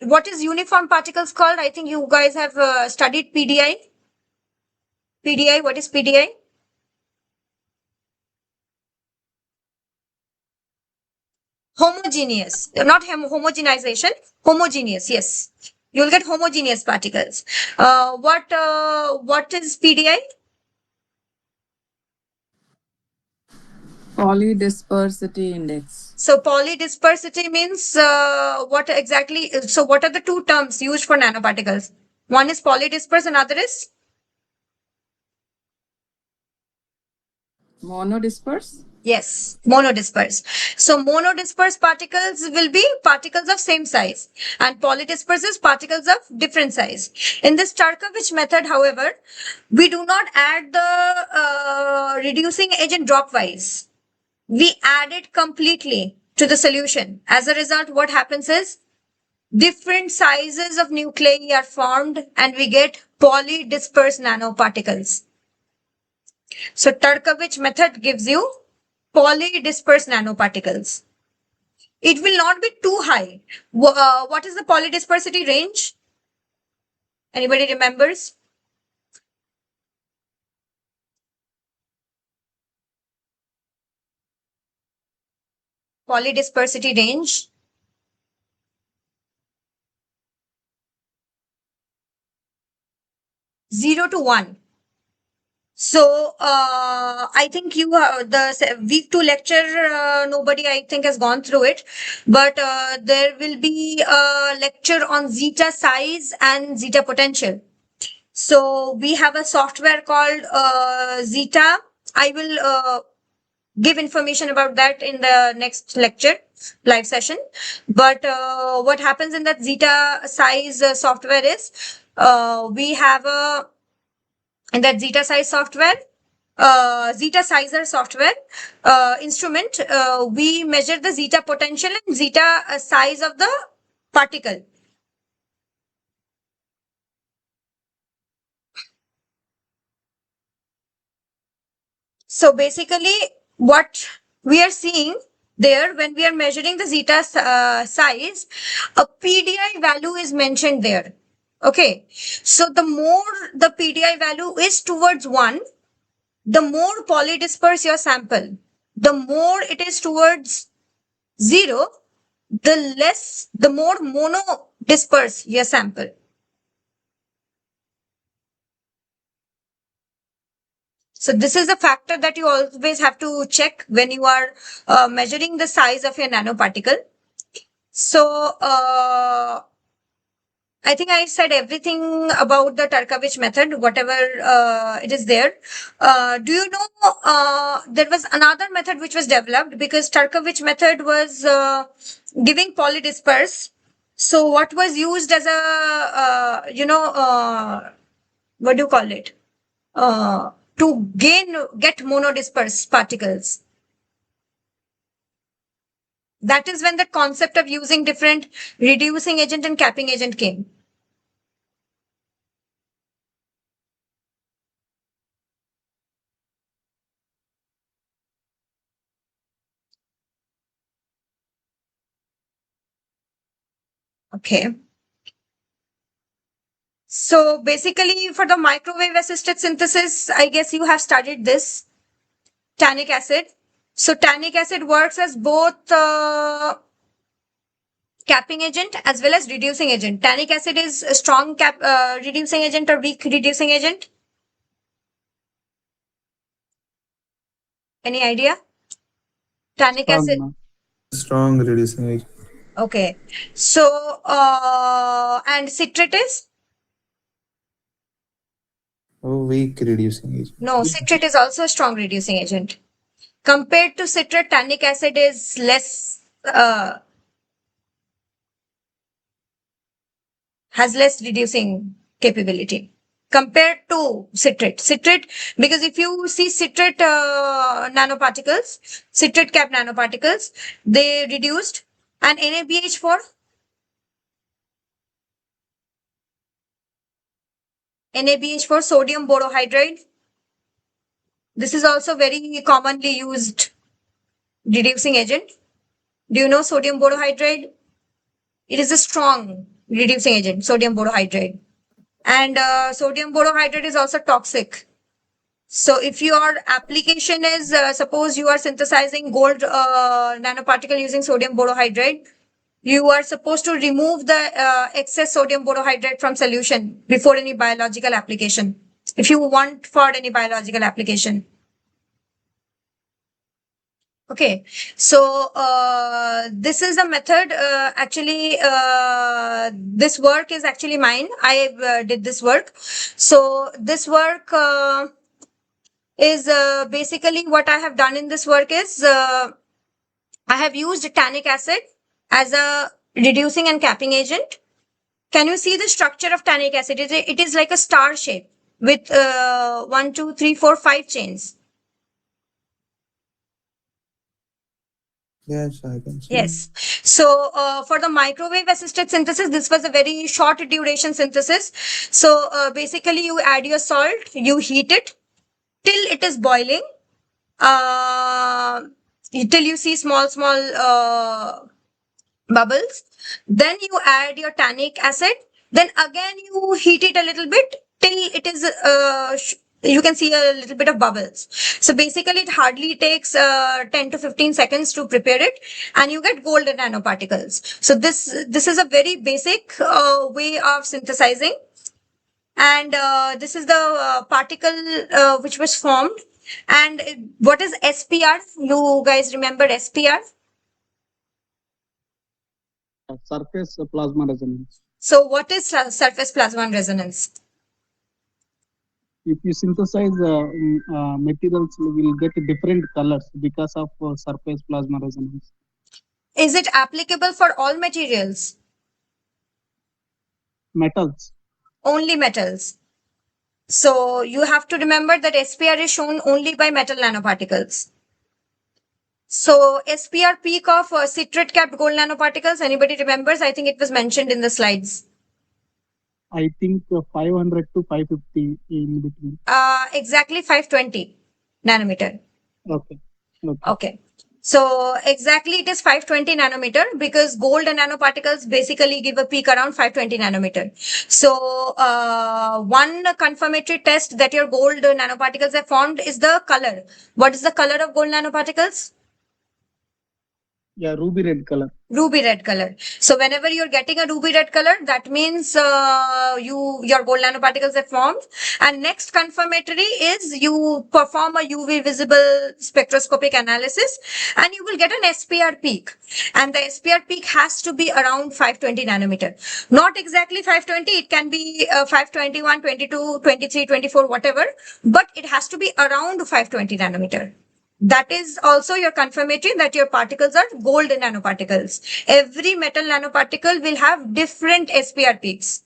what is uniform particles called? I think you guys have studied PDI. PDI, what is PDI? Homogeneous, not homogenization, homogeneous. Yes, you will get homogeneous particles. What is PDI? Polydispersity index. So polydispersity means what exactly? So what are the two terms used for nanoparticles? One is polydisperse, another is Monodisperse? yes, monodisperse. So monodisperse particles will be particles of same size, and polydisperse is particles of different size. In this Tarkovich method, however, we do not add the reducing agent dropwise. We add it completely to the solution. As a result, what happens is different sizes of nuclei are formed, and we get polydispersed nanoparticles. So Tarkovich method gives you polydispersed nanoparticles. It will not be too high. What is the polydispersity range? Anybody remembers? Polydispersity range. Zero to 1. So I think you the week 2 lecture, nobody I think has gone through it, but there will be a lecture on zeta size and zeta potential. So we have a software called Zeta. I will give information about that in the next lecture, live session. But what happens in that Zeta size software is, we have in that Zeta size software, Zeta sizer software instrument, we measure the zeta potential and zeta size of the particle. So basically, what we are seeing there, when we are measuring the zeta size, a PDI value is mentioned there. Okay, so the more the PDI value is towards 1, the more polydisperse your sample, the more it is towards 0, the more mono disperse your sample. So this is a factor that you always have to check when you are measuring the size of your nanoparticle. So I think I said everything about the Tarkowicz method, whatever it is there. Do you know there was another method which was developed because Tarkowicz method was giving polydisperse. So what was used as a, what do you call it? To get monodisperse particles. That is when the concept of using different reducing agent and capping agent came. Okay. So basically for the microwave assisted synthesis, I guess you have studied this tannic acid. So tannic acid works as both capping agent as well as reducing agent. Tannic acid is a strong reducing agent or weak reducing agent. Any idea? Tannic Strong, acid. ma'am. Strong reducing agent. Okay. So and citrate is? Oh, weak reducing agent. No, citrate is also a strong reducing agent. Compared to citrate, tannic acid is less, has less reducing capability compared to citrate. Citrate, because if you see citrate nanoparticles, citrate cap nanoparticles, they reduced, and NaBH4, NaBH4, sodium borohydride. This is also very commonly used reducing agent. Do you know sodium borohydride? It is a strong reducing agent, sodium borohydride. And sodium borohydride is also toxic. So if your application is, suppose you are synthesizing gold nanoparticle using sodium borohydride, you are supposed to remove the excess sodium borohydride from solution before any biological application, if you want for any biological application. Okay, so this is a method. Actually, this work is actually mine. I did this work. So this work is basically what I have done in this work is I have used tannic acid as a reducing and capping agent. Can you see the structure of tannic acid? It is like a star shape with 1, 2, 3, 4, 5 chains. Yes, I can see. Yes. So for the microwave assisted synthesis, this was a very short duration synthesis. So basically you add your salt, you heat it till it is boiling, till you see small bubbles. Then you add your tannic acid. Then again you heat it a little bit till it is you can see a little bit of bubbles. So basically it hardly takes 10 to 15 seconds to prepare it, and you get golden nanoparticles. So this is a very basic way of synthesizing. And this is the particle which was formed. And what is SPR? You guys remember SPR? Surface plasma resonance. So what is surface plasma resonance? If you synthesize materials, you will get different colors because of surface plasma resonance. Is it applicable for all materials? Metals. Only metals. So you have to remember that SPR is shown only by metal nanoparticles. So SPR peak of citrate capped gold nanoparticles, anybody remembers? I think it was mentioned in the slides. I think 500 to 550 in between. Exactly 520 nanometer. Okay. Okay. So exactly it is 520 nanometer because gold nanoparticles basically give a peak around 520 nanometer. So one confirmatory test that your gold nanoparticles have formed is the color. What is the color of gold nanoparticles? Yeah, ruby red color. Ruby red color. So whenever you're getting a ruby red color, that means your gold nanoparticles have formed. And next confirmatory is you perform a UV visible spectroscopic analysis, and you will get an SPR peak. And the SPR peak has to be around 520 nanometer. Not exactly 520. It can be 521, 22, 23, 24, whatever. But it has to be around 520 nanometer. That is also your confirmatory that your particles are gold nanoparticles. Every metal nanoparticle will have different SPR peaks.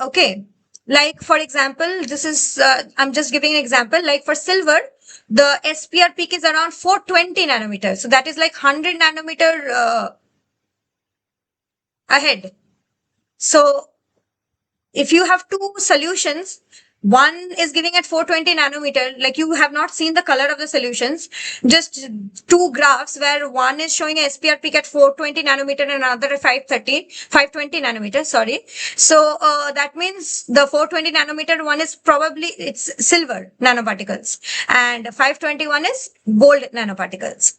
Okay. Like for example, this is, I'm just giving an example. Like for silver, the SPR peak is around 420 nanometers. So that is like 100 nanometer ahead. So if you have two solutions, one is giving at 420 nanometer, like you have not seen the color of the solutions, just two graphs where one is showing a SPR peak at 420 nanometer and another at 520 nanometer, sorry. So that means the 420 nanometer one is probably, it's silver nanoparticles and 521 is gold nanoparticles.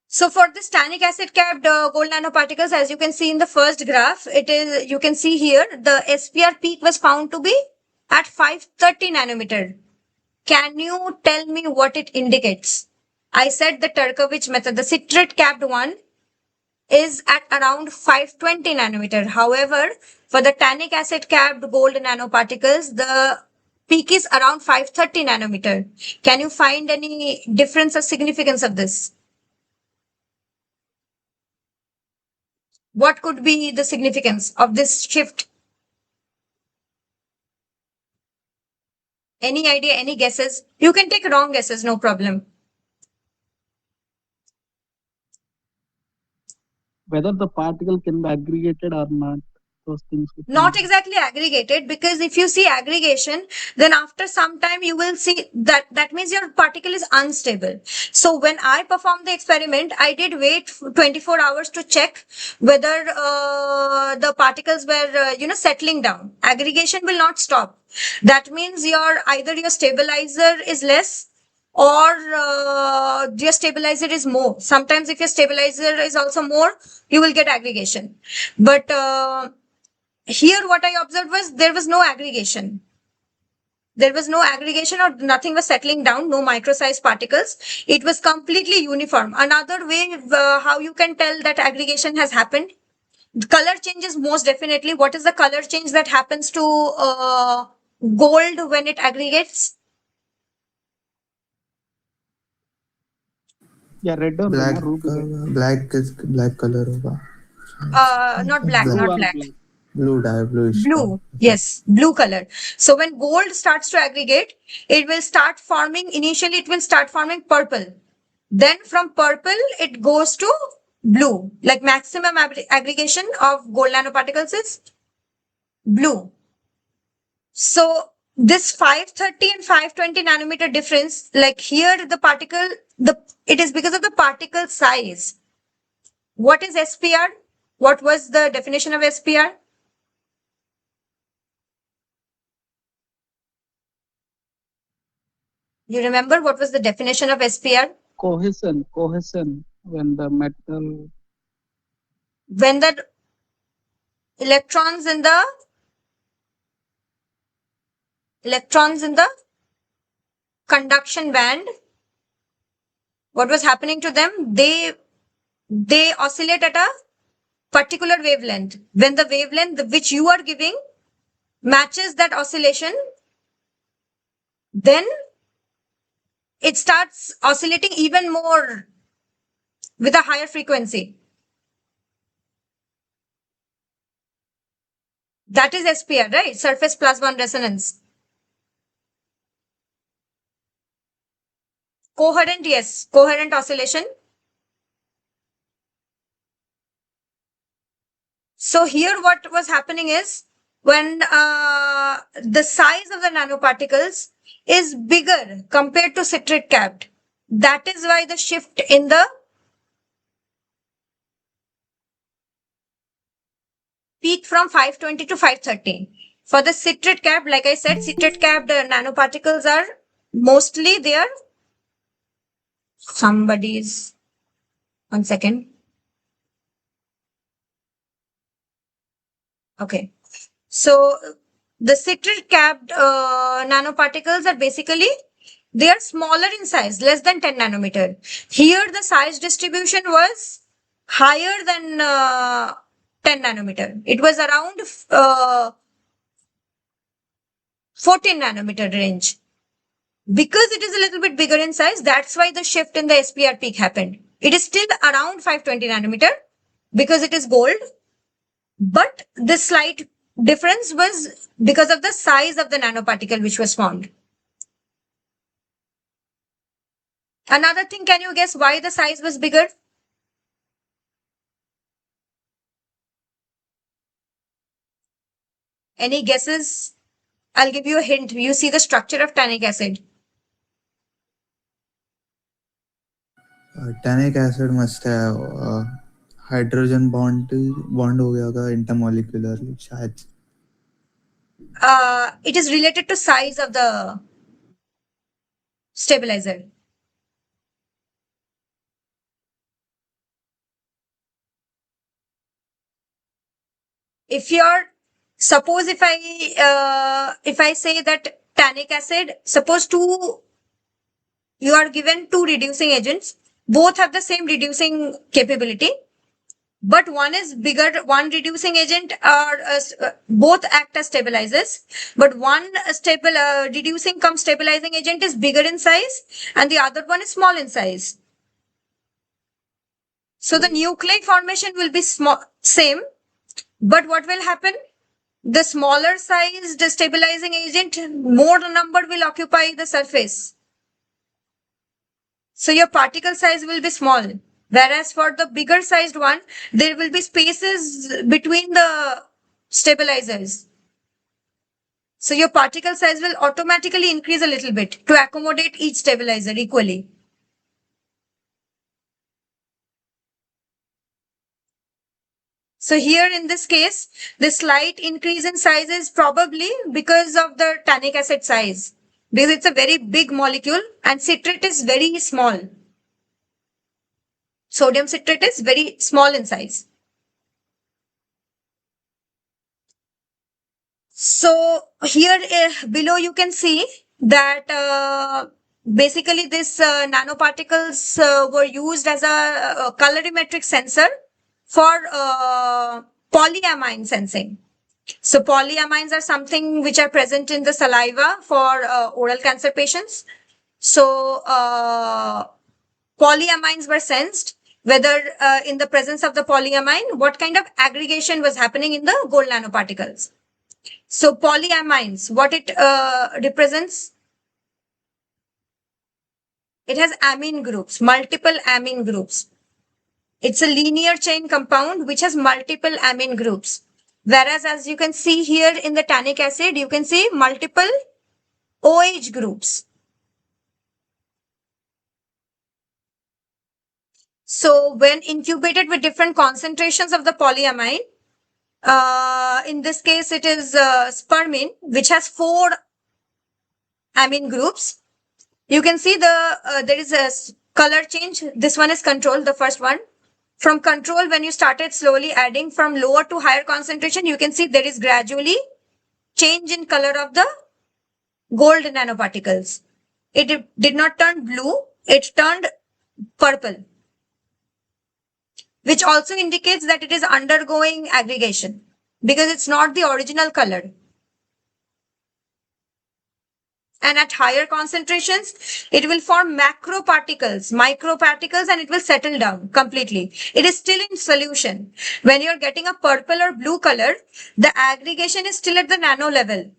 So for this tannic acid capped gold nanoparticles, as you can see in the first graph, it is, you can see here, the SPR peak was found to be at 530 nanometer. Can you tell me what it indicates? I said the Turkovich method, the citrate capped one is at around 520 nanometer. However, for the tannic acid capped gold nanoparticles, the peak is around 530 nanometer. Can you find any difference or significance of this? What could be the significance of this shift? Any idea, any guesses? You can take wrong guesses, no problem. Whether the particle can be aggregated or not, those things. Not exactly aggregated, because if you see aggregation, then after some time you will see that means your particle is unstable. So when I performed the experiment, I did wait 24 hours to check whether the particles were settling down. Aggregation will not stop. That means either your stabilizer is less or your stabilizer is more. Sometimes if your stabilizer is also more, you will get aggregation. But here what I observed was there was no aggregation. There was no aggregation or nothing was settling down, no micro-sized particles. It was completely uniform. Another way how you can tell that aggregation has happened, color changes most definitely. What is the color change that happens to gold when it aggregates? Yeah, red or Black ruby red. black color होगा. Not black, Blue not or black. black. Blue dye, bluish. Blue, yes, blue color. So when gold starts to aggregate, it will start forming, initially it will start forming purple. Then from purple, it goes to blue. Like maximum aggregation of gold nanoparticles is blue. So this 530 and 520 nanometer difference, like here the particle, it is because of the particle size. What is SPR? What was the definition of SPR? You remember what was the definition of SPR? Cohesion when the metal. When the electrons in the conduction band, what was happening to them? They oscillate at a particular wavelength. When the wavelength which you are giving matches that oscillation, then it starts oscillating even more with a higher frequency. That is SPR, right? Surface plasmon resonance. Coherent, yes. Coherent oscillation. So here what was happening is when the size of the nanoparticles is bigger compared to citric capped. That is why the shift in the peak from 520 to 530. For the citric capped, like I said, citric capped nanoparticles are mostly there. Somebody's, 1 second. Okay. So the citric capped nanoparticles are basically, they are smaller in size, less than 10 nanometer. Here the size distribution was higher than 10 nanometer. It was around 14 nanometer range. Because it is a little bit bigger in size, that's why the shift in the SPR peak happened. It is still around 520 nanometer because it is gold. But the slight difference was because of the size of the nanoparticle which was formed. Another thing, can you guess why the size was bigger? Any guesses? I'll give you a hint. You see the structure of tannic acid. Tannic acid must have hydrogen bond हो गया होगा intermolecularly शायद. It is related to size of the stabilizer. If suppose if I say that tannic acid, suppose you are given two reducing agents, both have the same reducing capability, but one is bigger, one reducing agent or both act as stabilizers, but one reducing cum stabilizing agent is bigger in size and the other one is small in size. So the nuclei formation will be same, but what will happen? The smaller sized stabilizing agent, more number will occupy the surface. So your particle size will be small. Whereas for the bigger sized one, there will be spaces between the stabilizers. So your particle size will automatically increase a little bit to accommodate each stabilizer equally. So here in this case, the slight increase in size is probably because of the tannic acid size. Because it's a very big molecule and citrate is very small. Sodium citrate is very small in size. So here below you can see that basically these nanoparticles were used as a colorimetric sensor for polyamine sensing. So polyamines are something which are present in the saliva for oral cancer patients. So polyamines were sensed, whether in the presence of the polyamine, what kind of aggregation was happening in the gold nanoparticles. So polyamines, what it represents? It has amine groups, multiple amine groups. It's a linear chain compound which has multiple amine groups. Whereas as you can see here in the tannic acid, you can see multiple OH groups. So when incubated with different concentrations of the polyamine, in this case it is spermine, which has 4 amine groups. You can see there is a color change. This one is control, the first one. From control, when you started slowly adding from lower to higher concentration, you can see there is gradually change in color of the gold nanoparticles. It did not turn blue, it turned purple, which also indicates that it is undergoing aggregation because it's not the original color. And at higher concentrations, it will form macroparticles, microparticles, and it will settle down completely. It is still in solution. When you're getting a purple or blue color, the aggregation is still at the nano level.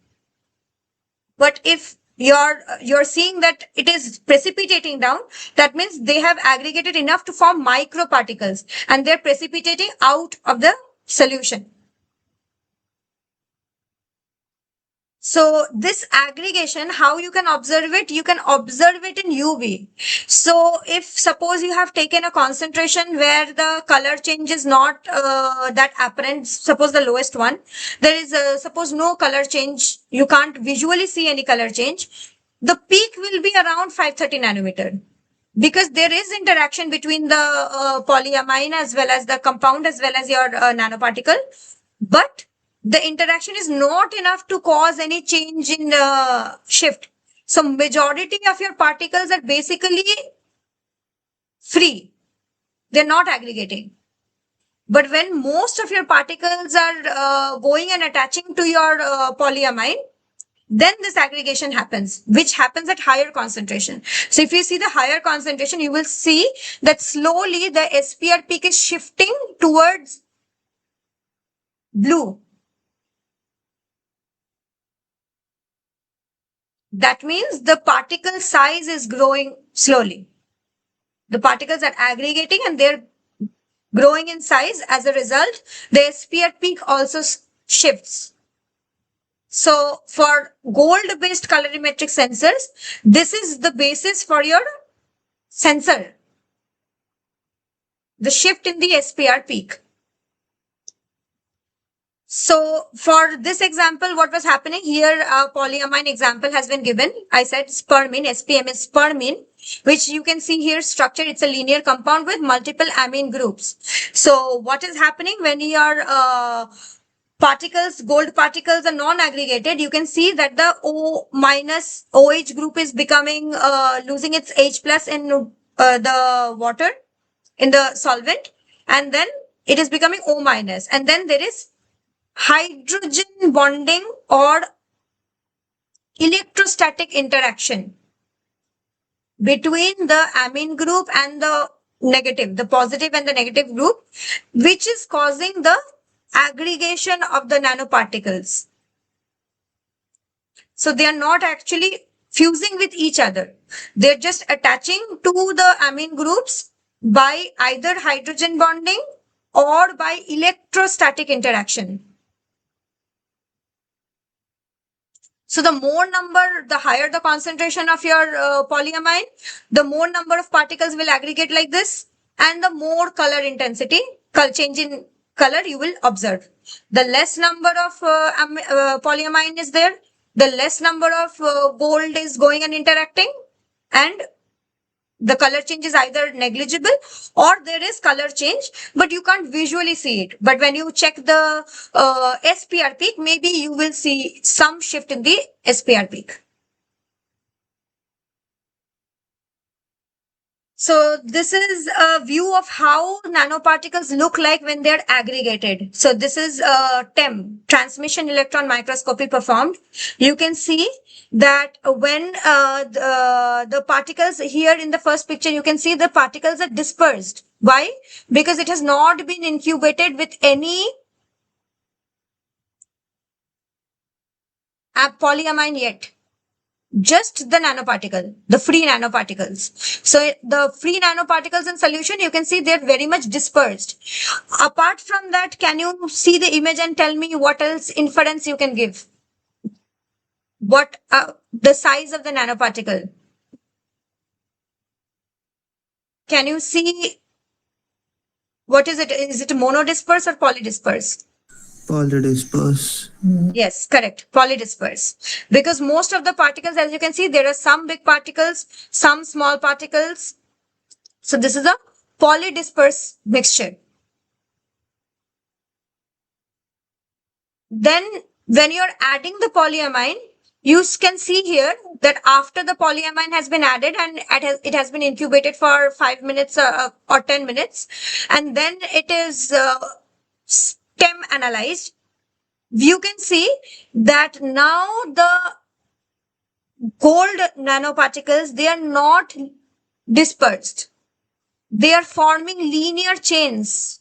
But if you're seeing that it is precipitating down, that means they have aggregated enough to form microparticles and they're precipitating out of the solution. So this aggregation, how you can observe it? You can observe it in UV. So if suppose you have taken a concentration where the color change is not that apparent, suppose the lowest one, there is suppose no color change, you can't visually see any color change. The peak will be around 530 nanometer, because there is interaction between the polyamine as well as the compound as well as your nanoparticle, but the interaction is not enough to cause any change in shift. So majority of your particles are basically free, they're not aggregating. But when most of your particles are going and attaching to your polyamine, then this aggregation happens, which happens at higher concentration. So if you see the higher concentration, you will see that slowly the SPR peak is shifting towards blue. That means the particle size is growing slowly. The particles are aggregating and they're growing in size. As a result, the SPR peak also shifts. So for gold-based colorimetric sensors, this is the basis for your sensor, the shift in the SPR peak. So for this example, what was happening here, a polyamine example has been given. I said spermine, SPM is spermine, which you can see here structure. It's a linear compound with multiple amine groups. So what is happening when your particles, gold particles are non-aggregated, you can see that the O minus OH group is becoming, losing its H plus in the water, in the solvent, and then it is becoming O minus, and then there is hydrogen bonding or electrostatic interaction between the amine group and the negative, the positive and the negative group, which is causing the aggregation of the nanoparticles. So they are not actually fusing with each other. They're just attaching to the amine groups by either hydrogen bonding or by electrostatic interaction. So the more number, the higher the concentration of your polyamine, the more number of particles will aggregate like this, and the more color intensity, change in color you will observe. The less number of polyamine is there, the less number of gold is going and interacting, and the color change is either negligible or there is color change, but you can't visually see it. But when you check the SPR peak, maybe you will see some shift in the SPR peak. So this is a view of how nanoparticles look like when they're aggregated. So this is TEM, transmission electron microscopy performed. You can see that when the particles here in the first picture, you can see the particles are dispersed. Why? Because it has not been incubated with any polyamine yet. Just the nanoparticle, the free nanoparticles. So the free nanoparticles in solution, you can see they're very much dispersed. Apart from that, can you see the image and tell me what else inference you can give? What the size of the nanoparticle? Can you see what is it? Is it monodisperse or polydisperse? Polydisperse. Yes, correct. Polydisperse. Because most of the particles, as you can see, there are some big particles, some small particles. So this is a polydisperse mixture. Then when you're adding the polyamine, you can see here that after the polyamine has been added and it has been incubated for 5 minutes or 10 minutes, and then it is stem analyzed, you can see that now the gold nanoparticles, they are not dispersed. They are forming linear chains.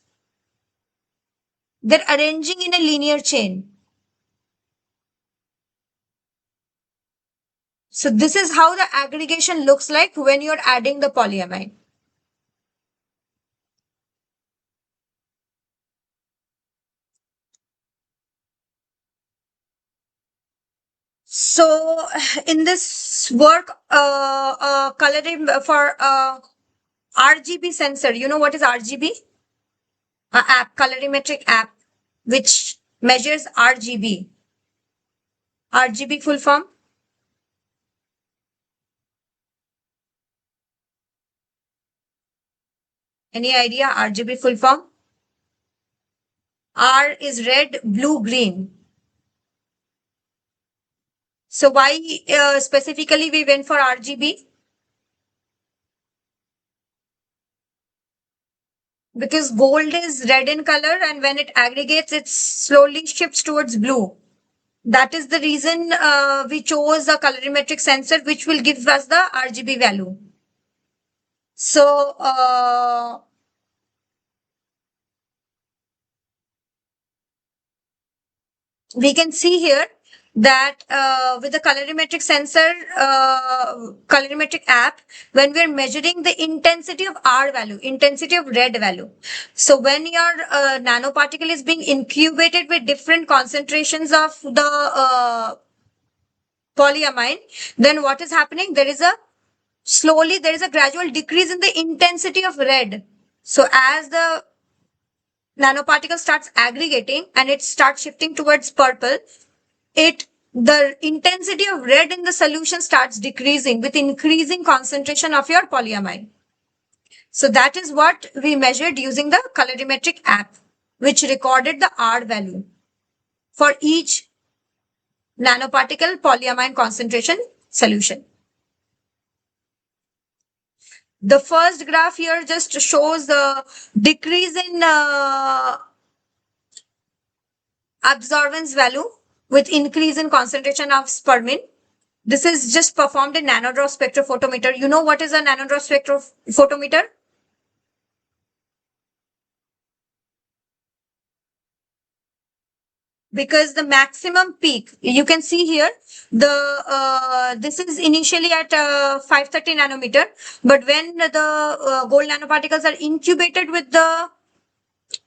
They're arranging in a linear chain. So this is how the aggregation looks like when you're adding the polyamine. So in this work, coloring for RGB sensor, you know what is RGB? App, colorimetric app, which measures RGB. RGB full form? Any idea? RGB full form? R is red, blue, green. So why specifically we went for RGB? Because gold is red in color, and when it aggregates, it slowly shifts towards blue. That is the reason we chose a colorimetric sensor, which will give us the RGB value. So we can see here that with the colorimetric sensor, colorimetric app, when we are measuring the intensity of R value, intensity of red value. So when your nanoparticle is being incubated with different concentrations of the polyamine, then what is happening? There is a gradual decrease in the intensity of red. So as the nanoparticle starts aggregating and it starts shifting towards purple, the intensity of red in the solution starts decreasing with increasing concentration of your polyamide. So that is what we measured using the colorimetric app, which recorded the R value for each nanoparticle polyamine concentration solution. The first graph here just shows the decrease in absorbance value with increase in concentration of spermine. This is just performed in nanodrop spectrophotometer. You know what is a nanodrop spectrophotometer? Because the maximum peak, you can see here, this is initially at 530 nanometer, but when the gold nanoparticles are incubated with the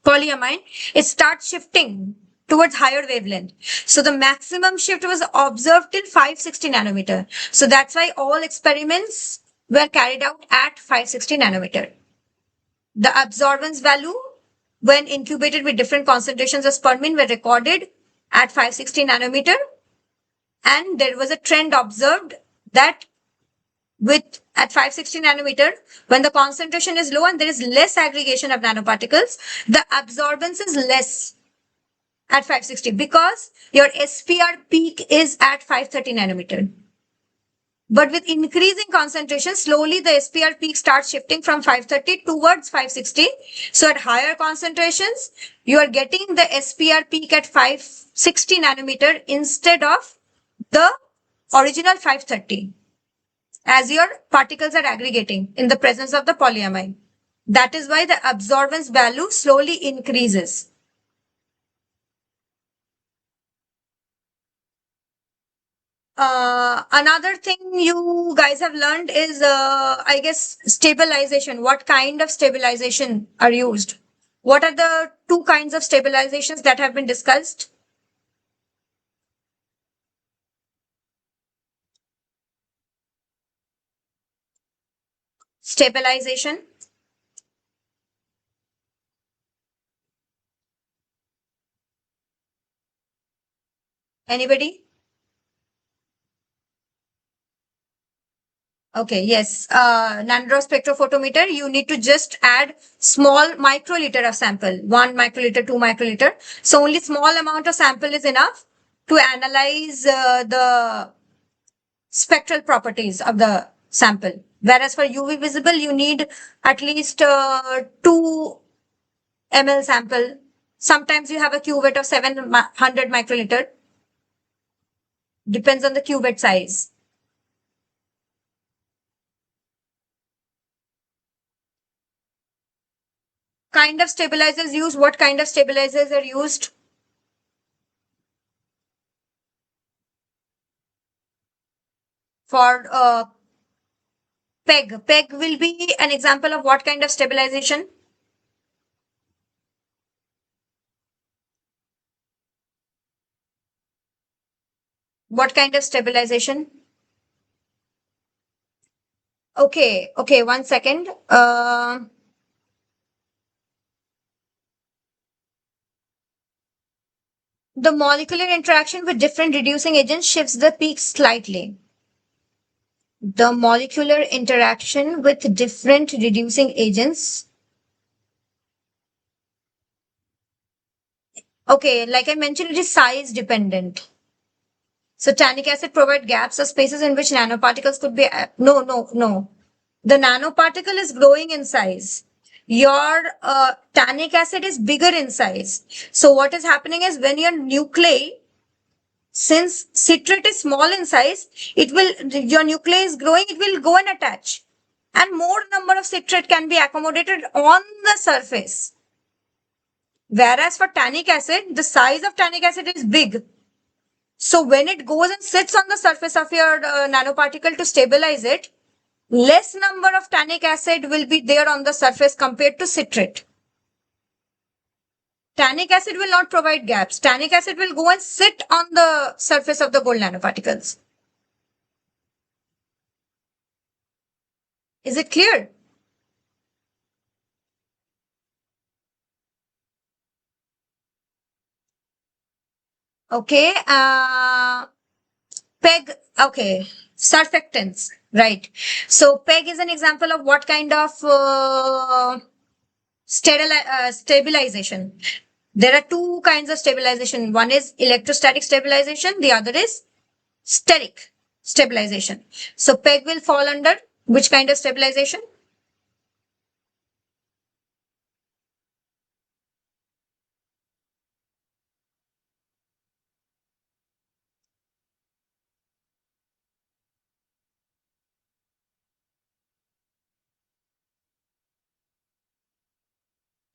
polyamine, it starts shifting towards higher wavelength. So the maximum shift was observed till 560 nanometer. So that's why all experiments were carried out at 560 nanometer. The absorbance value when incubated with different concentrations of spermine were recorded at 560 nanometer, and there was a trend observed that at 560 nanometer, when the concentration is low and there is less aggregation of nanoparticles, the absorbance is less at 560 because your SPR peak is at 530 nanometer. But with increasing concentration, slowly the SPR peak starts shifting from 530 towards 560. So at higher concentrations, you are getting the SPR peak at 560 nanometer instead of the original 530, as your particles are aggregating in the presence of the polyamine. That is why the absorbance value slowly increases. Another thing you guys have learned is, I guess, stabilization. What kind of stabilization are used? What are the two kinds of stabilizations that have been discussed? Stabilization. Anybody? Okay, yes. Nanodrop spectrophotometer, you need to just add small microliter of sample, 1 microliter, 2 microliter. So only small amount of sample is enough to analyze the spectral properties of the sample. Whereas for UV visible, you need at least 2 ml sample. Sometimes you have a cuvette of 700 microliter. Depends on the cuvette size. Kind of stabilizers used. What kind of stabilizers are used? For PEG. PEG will be an example of what kind of stabilization? What kind of stabilization? Okay, 1 second. The molecular interaction with different reducing agents shifts the peak slightly. The molecular interaction with different reducing agents. Okay, like I mentioned, it is size dependent. So tannic acid provide gaps or spaces in which nanoparticles could be. No. The nanoparticle is growing in size. Your tannic acid is bigger in size. So what is happening is when your nuclei, since citrate is small in size, your nuclei is growing, it will go and attach. And more number of citrate can be accommodated on the surface. Whereas for tannic acid, the size of tannic acid is big. So when it goes and sits on the surface of your nanoparticle to stabilize it, less number of tannic acid will be there on the surface compared to citrate. Tannic acid will not provide gaps. Tannic acid will go and sit on the surface of the gold nanoparticles. Is it clear? Okay. PEG. Okay. Surfactants. Right. So PEG is an example of what kind of stabilization. There are two kinds of stabilization. One is electrostatic stabilization. The other is steric stabilization. So PEG will fall under which kind of stabilization?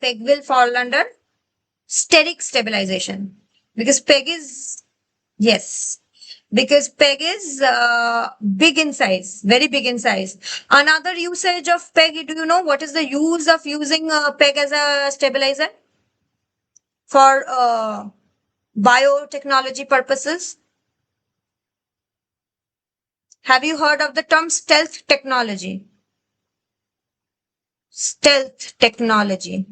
PEG will fall under steric stabilization because PEG is, yes, because PEG is big in size, very big in size. Another usage of PEG, do you know what is the use of using PEG as a stabilizer for biotechnology purposes? Have you heard of the term stealth technology? Stealth technology.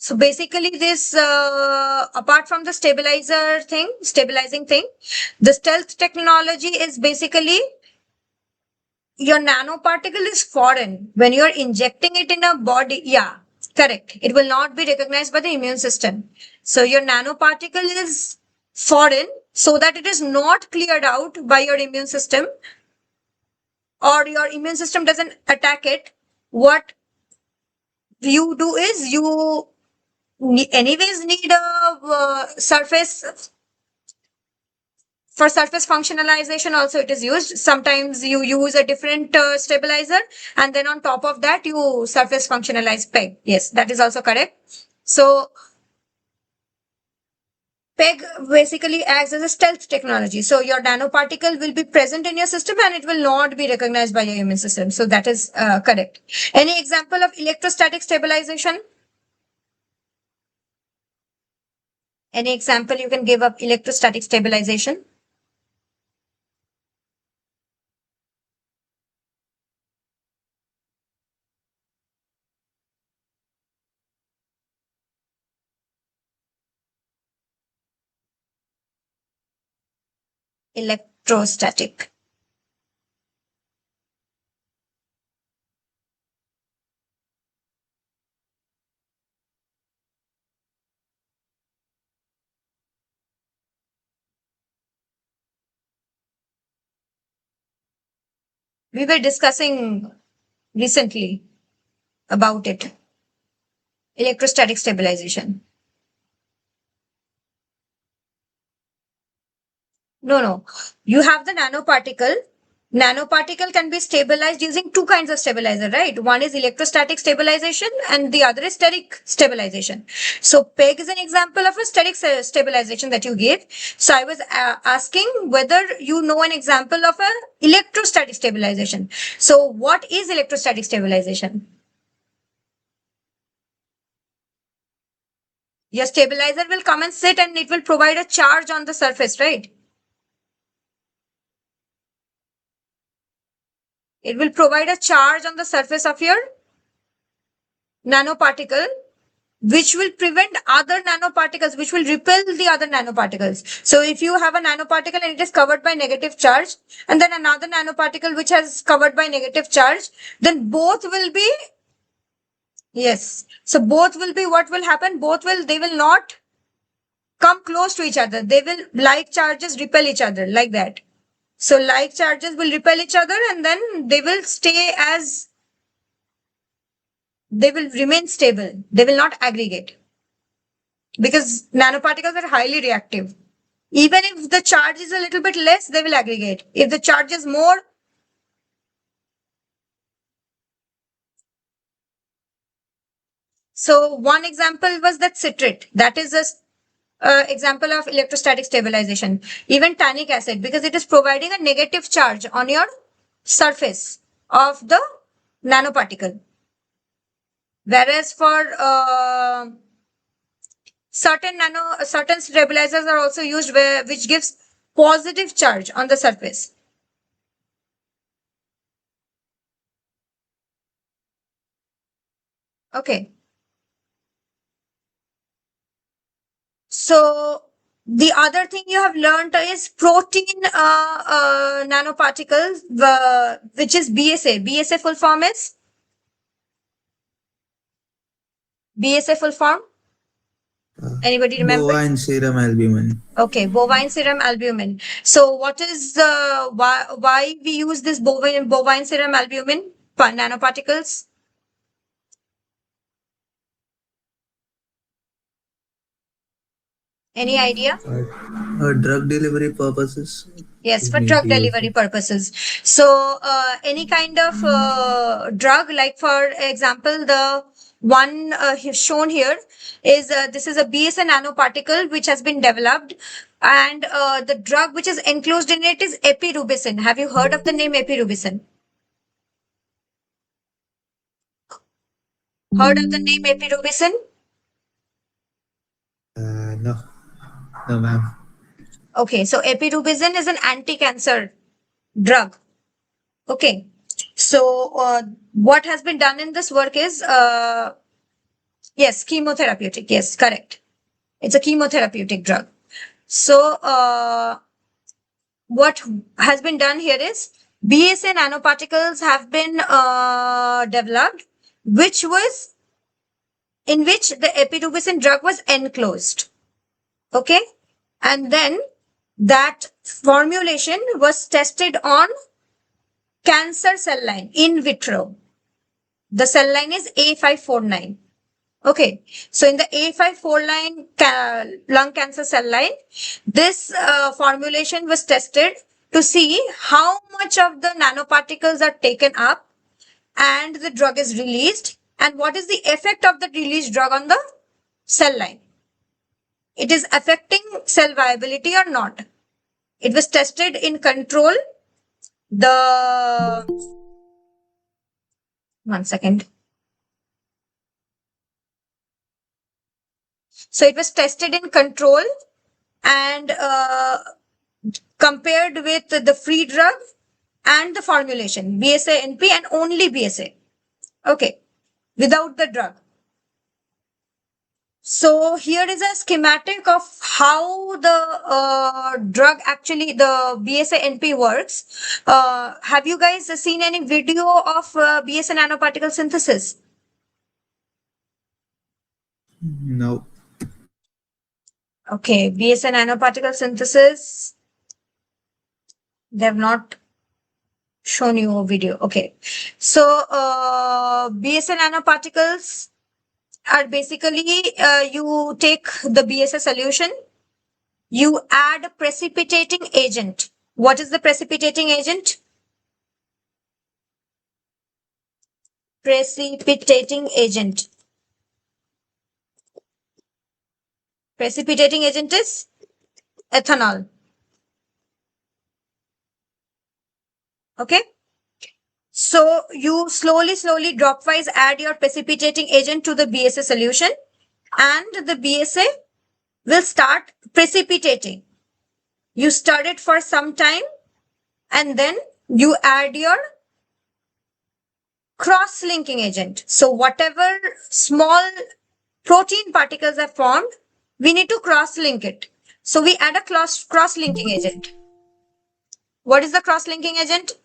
So basically this, apart from the stabilizing thing, the stealth technology is basically your nanoparticle is foreign. When you're injecting it in a body, yeah, correct. It will not be recognized by the immune system. So your nanoparticle is foreign so that it is not cleared out by your immune system or your immune system doesn't attack it. What you do is you anyways need a surface. For surface functionalization also it is used. Sometimes you use a different stabilizer and then on top of that you surface functionalize PEG. Yes, that is also correct. So PEG basically acts as a stealth technology. So your nanoparticle will be present in your system and it will not be recognized by your immune system. So that is correct. Any example of electrostatic stabilization? Any example you can give of electrostatic stabilization? Electrostatic. We were discussing recently about it. Electrostatic stabilization. No. You have the nanoparticle Nanoparticle can be stabilized using two kinds of stabilizer, right? One is electrostatic stabilization and the other is steric stabilization. So PEG is an example of a steric stabilization that you gave. So I was asking whether you know an example of a electrostatic stabilization. So what is electrostatic stabilization? Your stabilizer will come and sit and it will provide a charge on the surface, right? It will provide a charge on the surface of your nanoparticle, which will prevent other nanoparticles, which will repel the other nanoparticles. So if you have a nanoparticle and it is covered by negative charge, and then another nanoparticle which has covered by negative charge, then both will be, yes. So both will be, what will happen? They will not come close to each other. They will, like charges repel each other, like that. So like charges will repel each other and then they will stay as, they will remain stable. They will not aggregate because nanoparticles are highly reactive. Even if the charge is a little bit less, they will aggregate. If the charge is more, so one example was that citrate. That is a example of electrostatic stabilization. Even tannic acid, because it is providing a negative charge on your surface of the nanoparticle. Whereas for certain stabilizers are also used which gives positive charge on the surface. Okay. So the other thing you have learned is protein nanoparticles, which is BSA. BSA full form is? BSA full form? Anybody remember? Bovine serum albumin. Okay, bovine serum albumin. So what is why we use this bovine serum albumin nanoparticles? Any idea? Drug delivery purposes. Yes, It for may drug be delivery useful. purposes. So any kind of drug, like for example, the one shown here is this is a BSA nanoparticle which has been developed, and the drug which is enclosed in it is epirubicin. Have you heard of the name epirubicin? Heard of the name epirubicin? No, ma'am. Okay, so epirubicin is an anti-cancer drug. Okay, so what has been done in this work is, yes, chemotherapeutic. Yes, correct. It's a chemotherapeutic drug. So what has been done here is BSA nanoparticles have been developed, in which the epirubicin drug was enclosed. Okay, and then that formulation was tested on cancer cell line in vitro. The cell line is A549. Okay, so in the A549 lung cancer cell line, this formulation was tested to see how much of the nanoparticles are taken up and the drug is released, and what is the effect of the released drug on the cell line. It is affecting cell viability or not. It was tested in control. One second. So it was tested in control and compared with the free drug and the formulation, BSA NP and only BSA. Okay, without the drug. So here is a schematic of how the drug actually, the BSA NP works. Have you guys seen any video of BSA nanoparticle synthesis? No. Okay, BSA nanoparticle synthesis. They have not shown you a video. Okay, so BSA nanoparticles are basically you take the BSA solution, you add a precipitating agent. What is the precipitating agent? precipitating agent. Precipitating agent is ethanol. Okay. So you slowly dropwise add your precipitating agent to the BSA solution, and the BSA will start precipitating. You stir it for some time, and then you add your cross-linking agent. So whatever small protein particles are formed, we need to cross-link it. So we add a cross-linking agent. What is the cross-linking agent?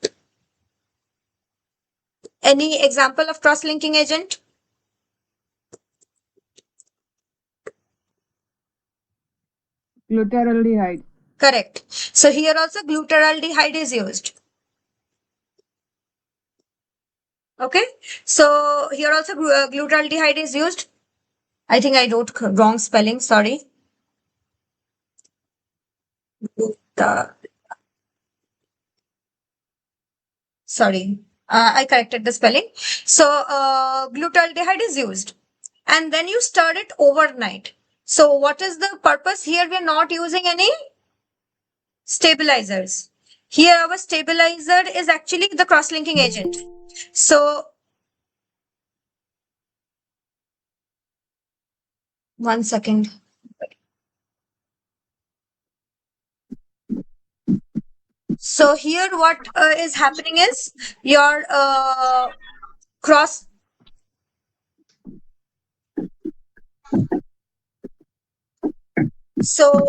Any example of cross-linking agent? Glutaraldehyde. Correct. So here also glutaraldehyde is used. Okay. So here also glutaraldehyde is used. I think I wrote wrong spelling. Sorry. Sorry. I corrected the spelling. So glutaraldehyde is used, and then you stir it overnight. So what is the purpose here? We are not using any stabilizers. Here our stabilizer is actually the cross-linking agent. So one second. So here what is happening is your cross. So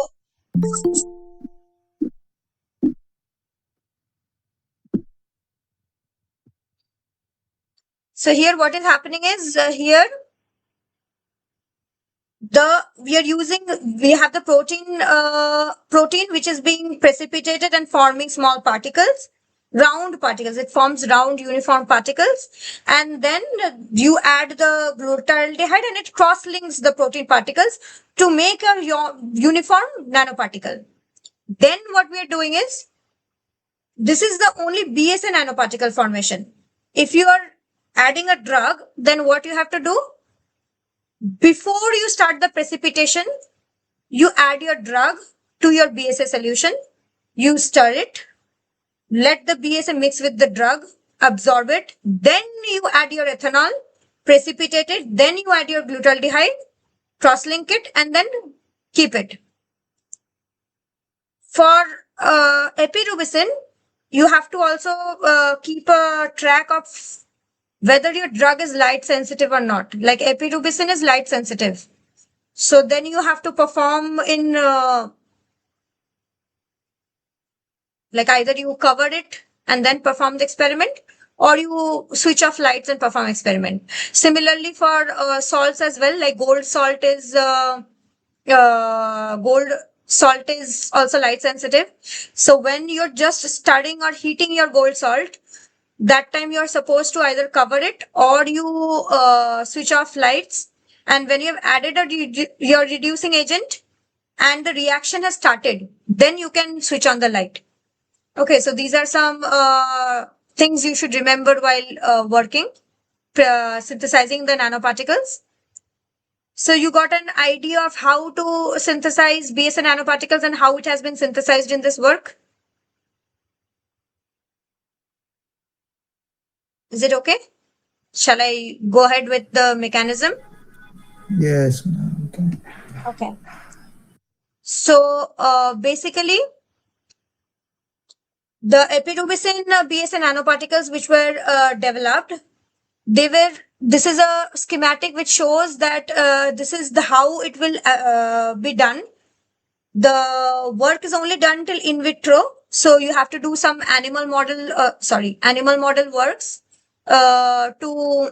here what is happening is here we have the protein which is being precipitated and forming small particles, round particles. It forms round uniform particles, and then you add the glutaraldehyde and it cross links the protein particles to make a uniform nanoparticle. Then what we are doing is, this is the only BSA nanoparticle formation. If you are adding a drug, then what you have to do? Before you start the precipitation, you add your drug to your BSA solution, you stir it, let the BSA mix with the drug, absorb it, then you add your ethanol, precipitate it, then you add your glutaraldehyde, cross-link it, and then keep it. For epirubicin, you have to also keep a track of whether your drug is light sensitive or not. Like epirubicin is light sensitive. So then you have to perform in, like either you cover it and then perform the experiment, or you switch off lights and perform experiment. Similarly for salts as well, like gold salt is also light sensitive. So when you're just stirring or heating your gold salt, that time you're supposed to either cover it or you switch off lights. And when you've added your reducing agent and the reaction has started, then you can switch on the light. Okay, so these are some things you should remember while working, synthesizing the nanoparticles. So you got an idea of how to synthesize BSA nanoparticles and how it has been synthesized in this work? Is it okay? Shall I go ahead with the mechanism? Yes, ma'am. Okay. So basically, the epirubicin BSA nanoparticles which were developed, this is a schematic which shows that this is how it will be done. The work is only done till in vitro. So you have to do some animal model works to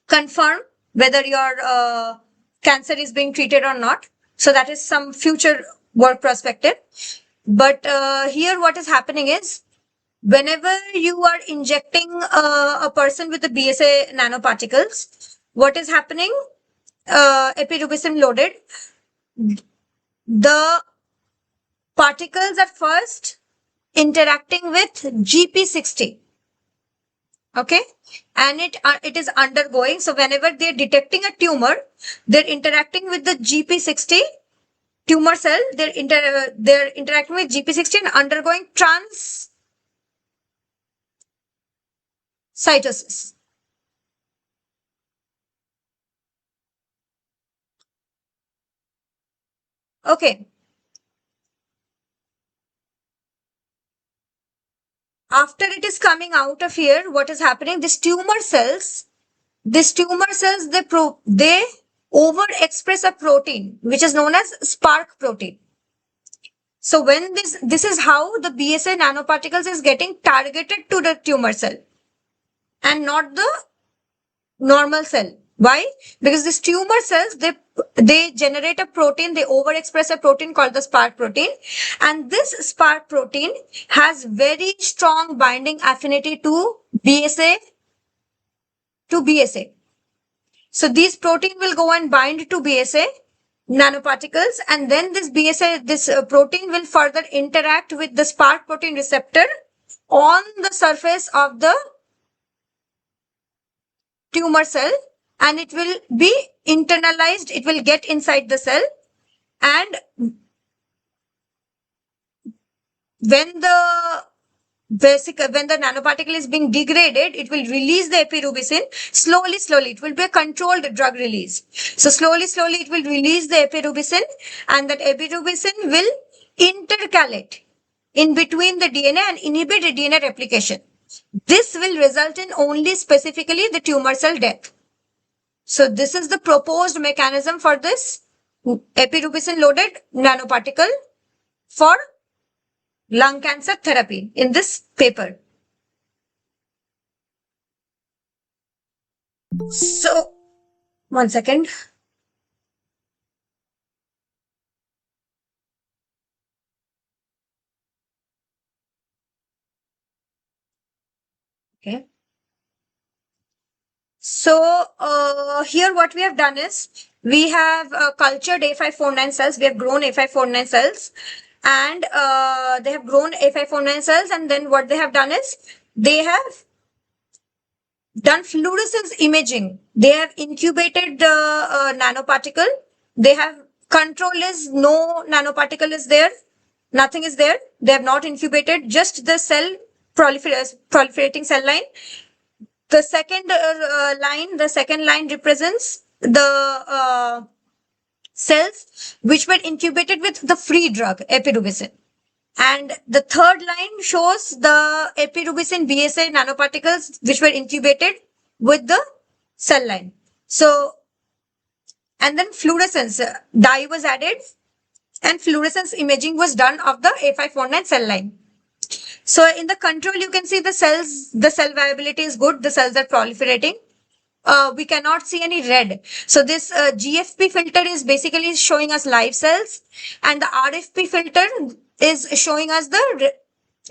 confirm whether your cancer is being treated or not. So that is some future work perspective. But here what is happening is, whenever you are injecting a person with the BSA nanoparticles, what is happening? Epirubicin loaded, the particles are first interacting with GP60. Okay, and it is undergoing. So whenever they're detecting a tumor, they're interacting with the GP60 tumor cell. They're interacting with GP60 and undergoing transcytosis. Okay. After it is coming out of here, what is happening? These tumor cells, they overexpress a protein which is known as spark protein. So when this is how the BSA nanoparticles is getting targeted to the tumor cell and not the normal cell. Why? Because these tumor cells, they generate a protein, they overexpress a protein called the spark protein, and this spark protein has very strong binding affinity to BSA. So these protein will go and bind to BSA nanoparticles, and then this protein will further interact with the spark protein receptor on the surface of the tumor cell, and it will be internalized. It will get inside the cell, and when the nanoparticle is being degraded, it will release the epirubicin slowly. It will be a controlled drug release. So slowly it will release the epirubicin, and that epirubicin will intercalate in between the DNA and inhibit the DNA replication. This will result in only specifically the tumor cell death. So this is the proposed mechanism for this epirubicin loaded nanoparticle for lung cancer therapy in this paper. So, one second. Okay. So, here what we have done is, we have cultured A549 cells. We have grown A549 cells, and they have grown A549 cells, and then what they have done is, they have done fluorescence imaging. They have incubated the nanoparticle. They have control is no nanoparticle is there. Nothing is there. They have not incubated, just the cell proliferating cell line. The second line represents the cells which were incubated with the free drug epirubicin. And the third line shows the epirubicin BSA nanoparticles which were incubated with the cell line. So, and then fluorescence dye was added, and fluorescence imaging was done of the A549 cell line. So in the control, you can see the cell viability is good. The cells are proliferating. We cannot see any red. So this GFP filter is basically showing us live cells, and the RFP filter is showing us the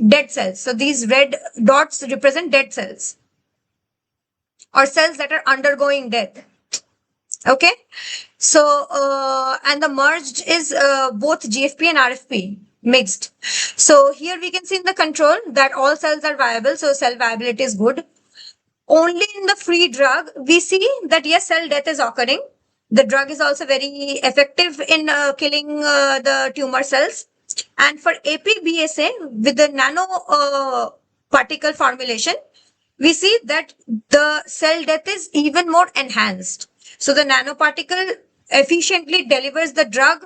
dead cells. So these red dots represent dead cells or cells that are undergoing death. Okay. So, and the merged is both GFP and RFP mixed. So here we can see in the control that all cells are viable. So cell viability is good. Only in the free drug, we see that yes, cell death is occurring. The drug is also very effective in killing the tumor cells. And for APBSA with the nano particle formulation, we see that the cell death is even more enhanced. So the nanoparticle efficiently delivers the drug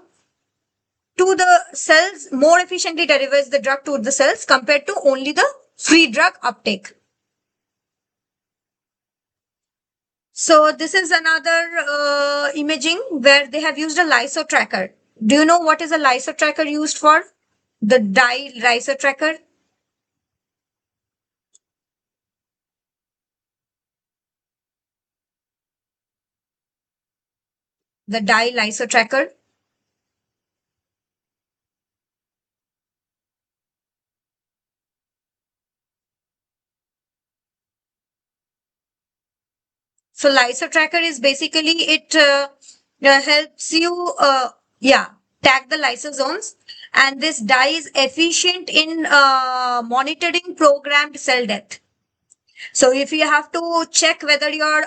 to the cells, more efficiently delivers the drug to the cells compared to only the free drug uptake. So this is another imaging where they have used a lyso tracker. Do you know what is a lyso tracker used for? The dye lyso tracker. The dye lyso tracker. So lyso tracker is basically, it helps you, tag the lysosomes, and this dye is efficient in monitoring programmed cell death. So if you have to check whether your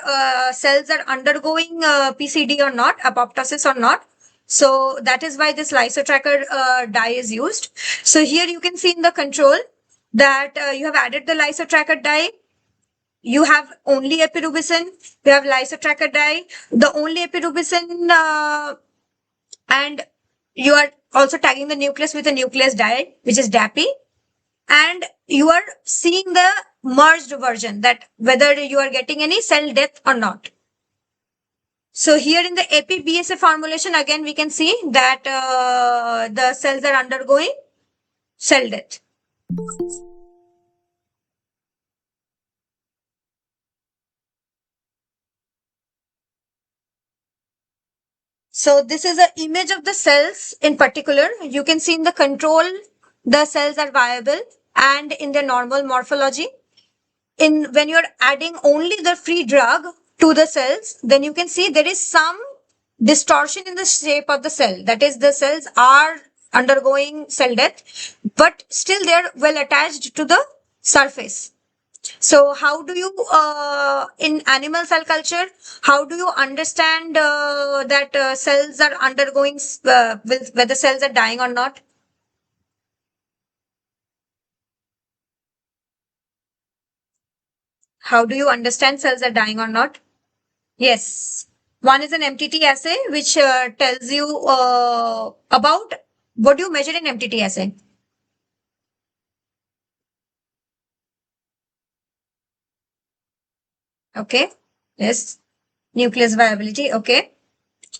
cells are undergoing PCD or not, apoptosis or not, so that is why this lysotracker dye is used. So here you can see in the control that you have added the lysotracker dye. You have only epirubicin. You have lysotracker dye. The only epirubicin and you are also tagging the nucleus with a nucleus dye, which is DAPI. And you are seeing the merged version, that whether you are getting any cell death or not. So here in the AP-BSA formulation, again, we can see that the cells are undergoing cell death. So this is an image of the cells in particular. You can see in the control, the cells are viable and in their normal morphology. When you're adding only the free drug to the cells, then you can see there is some distortion in the shape of the cell. That is, the cells are undergoing cell death, but still they're well attached to the surface. So how do you, in animal cell culture, how do you understand that cells are undergoing, whether cells are dying or not? How do you understand cells are dying or not? Yes. One is an MTT assay, which tells you about what do you measure in MTT assay? Okay. Yes. Nucleus viability. Okay.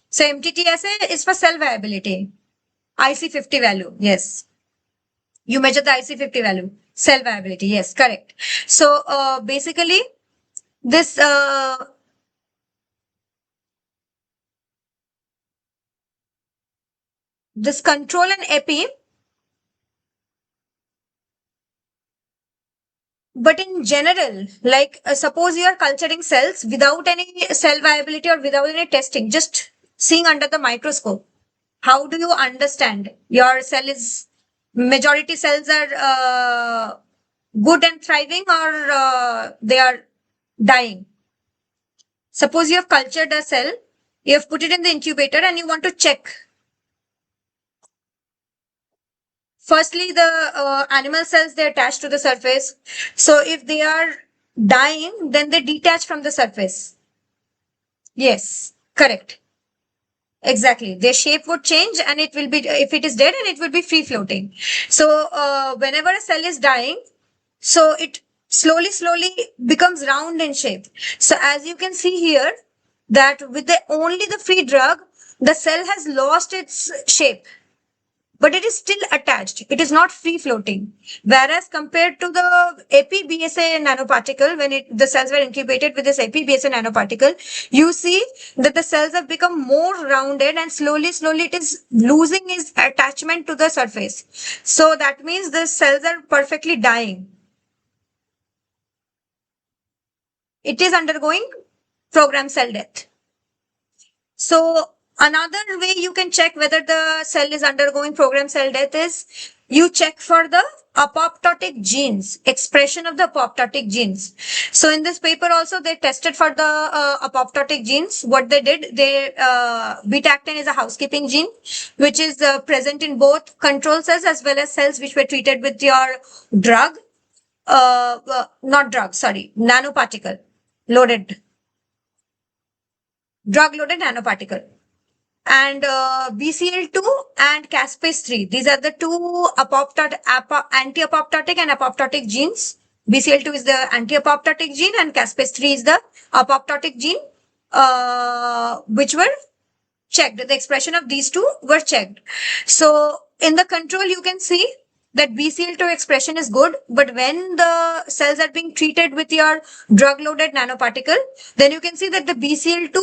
So MTT assay is for cell viability. IC50 value. Yes. You measure the IC50 value. Cell viability. Yes, correct. So basically, this this control and epi, but in general, like suppose you are culturing cells without any cell viability or without any testing, just seeing under the microscope, how do you understand your cell is, majority cells are good and thriving or they are dying? Suppose you have cultured a cell, you have put it in the incubator and you want to check. Firstly, the animal cells, they attach to the surface. So if they are dying, then they detach from the surface. Yes, correct. Exactly. Their shape would change and it will be, if it is dead, and it will be free floating. So whenever a cell is dying, so it slowly becomes round in shape. So as you can see here, that with only the free drug, the cell has lost its shape, but it is still attached. It is not free floating. Whereas compared to the AP-BSA nanoparticle, when the cells were incubated with this AP-BSA nanoparticle, you see that the cells have become more rounded and slowly it is losing its attachment to the surface. So that means the cells are perfectly dying. It is undergoing programmed cell death. So another way you can check whether the cell is undergoing programmed cell death is you check for the apoptotic genes, expression of the apoptotic genes. So in this paper also, they tested for the apoptotic genes. What they did, beta-actin is a housekeeping gene, which is present in both control cells as well as cells which were treated with your drug, not drug, sorry, nanoparticle, drug-loaded nanoparticle. And BCL2 and caspase-3. These are the two anti-apoptotic and apoptotic genes. BCL2 is the anti-apoptotic gene and caspase-3 is the apoptotic gene, which were checked. The expression of these two were checked. So in the control, you can see that BCL2 expression is good, but when the cells are being treated with your drug-loaded nanoparticle, then you can see that the BCL2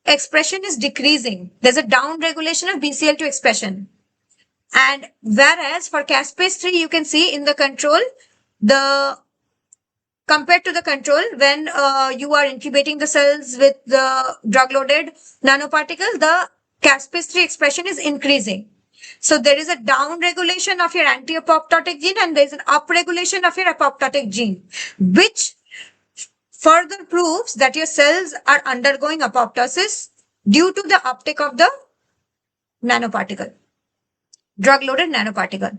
expression is decreasing. There's a down regulation of BCL2 expression. And whereas for caspase-3, you can see in the control, compared to the control, when you are incubating the cells with the drug-loaded nanoparticle, the caspase-3 expression is increasing. So there is a down regulation of your anti-apoptotic gene and there is an up regulation of your apoptotic gene, which further proves that your cells are undergoing apoptosis due to the uptake of the nanoparticle, drug-loaded nanoparticle.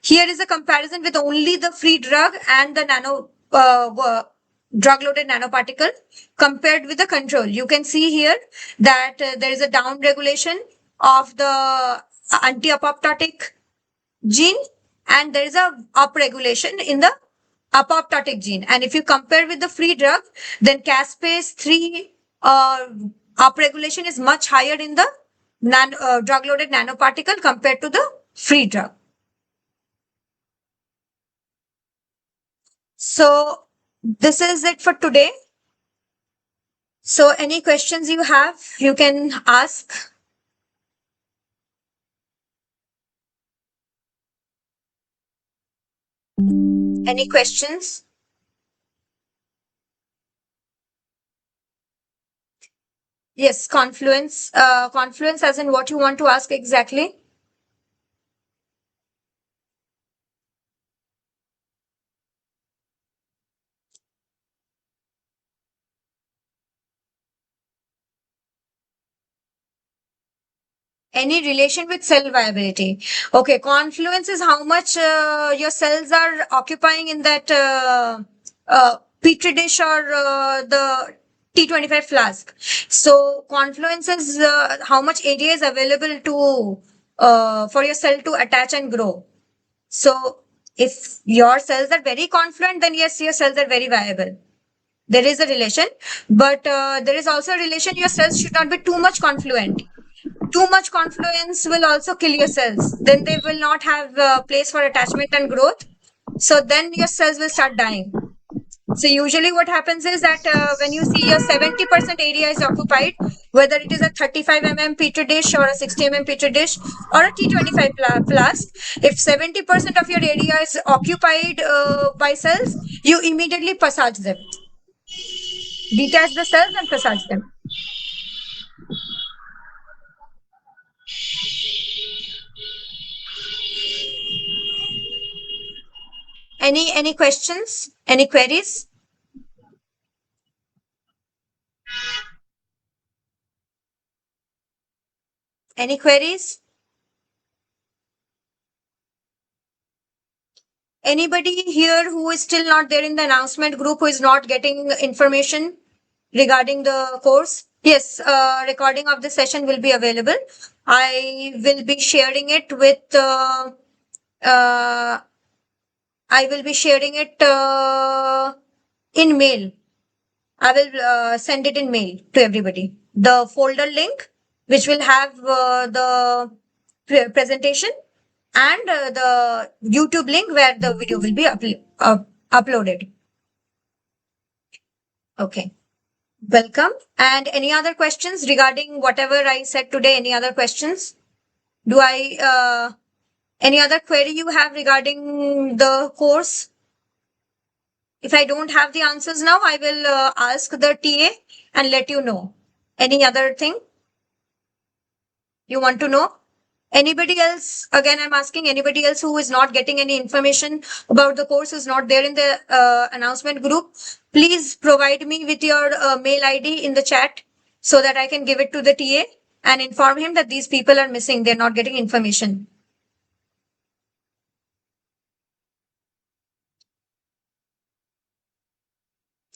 Here is a comparison with only the free drug and the drug-loaded nanoparticle compared with the control. You can see here that there is a down regulation of the anti-apoptotic gene and there is a upregulation in the apoptotic gene. And if you compare with the free drug, then caspase 3 upregulation is much higher in the drug-loaded nanoparticle compared to the free drug. So this is it for today. So any questions you have, you can ask. Any questions? Yes, confluence. Confluence as in what you want to ask exactly? Any relation with cell viability. Okay, confluence is how much your cells are occupying in that petri dish or the T25 flask. So confluence is how much area is available to for your cell to attach and grow. So if your cells are very confluent, then yes, your cells are very viable. There is a relation, but there is also a relation. Your cells should not be too much confluent. Too much confluence will also kill your cells. Then they will not have a place for attachment and growth. So then your cells will start dying. So usually what happens is that when you see your 70% area is occupied, whether it is a 35 mm petri dish or a 60 mm petri dish or a T25 flask, if 70% of your area is occupied by cells, you immediately passage them. Detach the cells and passage them. Any questions? Any queries? Any queries? Anybody here who is still not there in the announcement group, who is not getting information regarding the course? Yes, recording of the session will be available. I will be sharing it with I will be sharing it in mail. I will send it in mail to everybody. The folder link, which will have the presentation and the YouTube link where the video will be uploaded. Okay. Welcome. And any other questions regarding whatever I said today? Any other questions? Any other query you have regarding the course? If I don't have the answers now, I will ask the TA and let you know. Any other thing you want to know? Anybody else? Again, I'm asking anybody else who is not getting any information about the course, is not there in the announcement group. Please provide me with your mail ID in the chat so that I can give it to the TA and inform him that these people are missing. They're not getting information.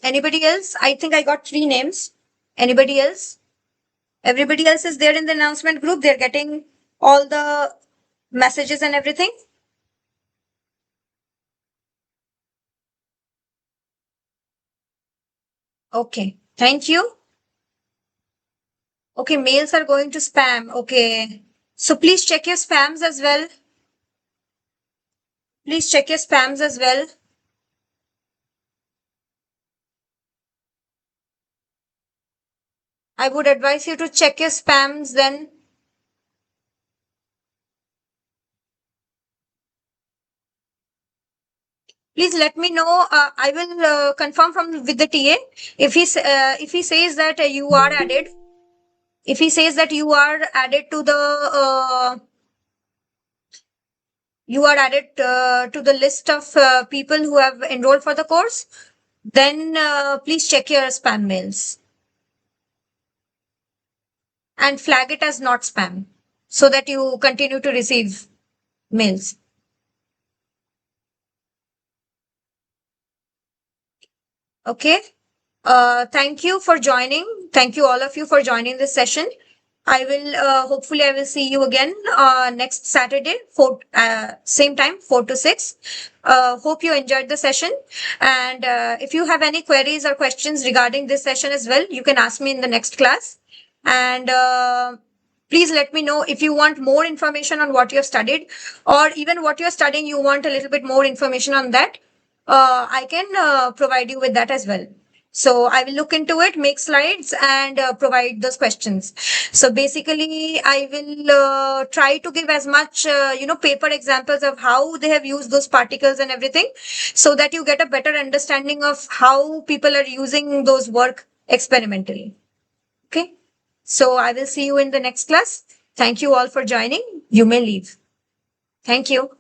Anybody else? I think I got 3 names. Anybody else? Everybody else is there in the announcement group. They're getting all the messages and everything. Okay. Thank you. Okay. Mails are going to spam. Okay. So please check your spams as well. Please check your spams as well. I would advise you to check your spams then. Please let me know. I will confirm with the TA. If he says that you are added, if he says that you are added to the you are added to the list of people who have enrolled for the course, then please check your spam mails and flag it as not spam so that you continue to receive mails. Okay. Thank you for joining. Thank you all of you for joining this session. I will hopefully I will see you again next Saturday, same time, 4 to 6. Hope you enjoyed the session. And if you have any queries or questions regarding this session as well, you can ask me in the next class. And please let me know if you want more information on what you have studied, or even what you're studying, you want a little bit more information on that. I can provide you with that as well. So I will look into it, make slides, and provide those questions. So basically, I will try to give as much, paper examples of how they have used those particles and everything, so that you get a better understanding of how people are using those work experimentally. Okay. So I will see you in the next class. Thank you all for joining. You may leave. Thank you.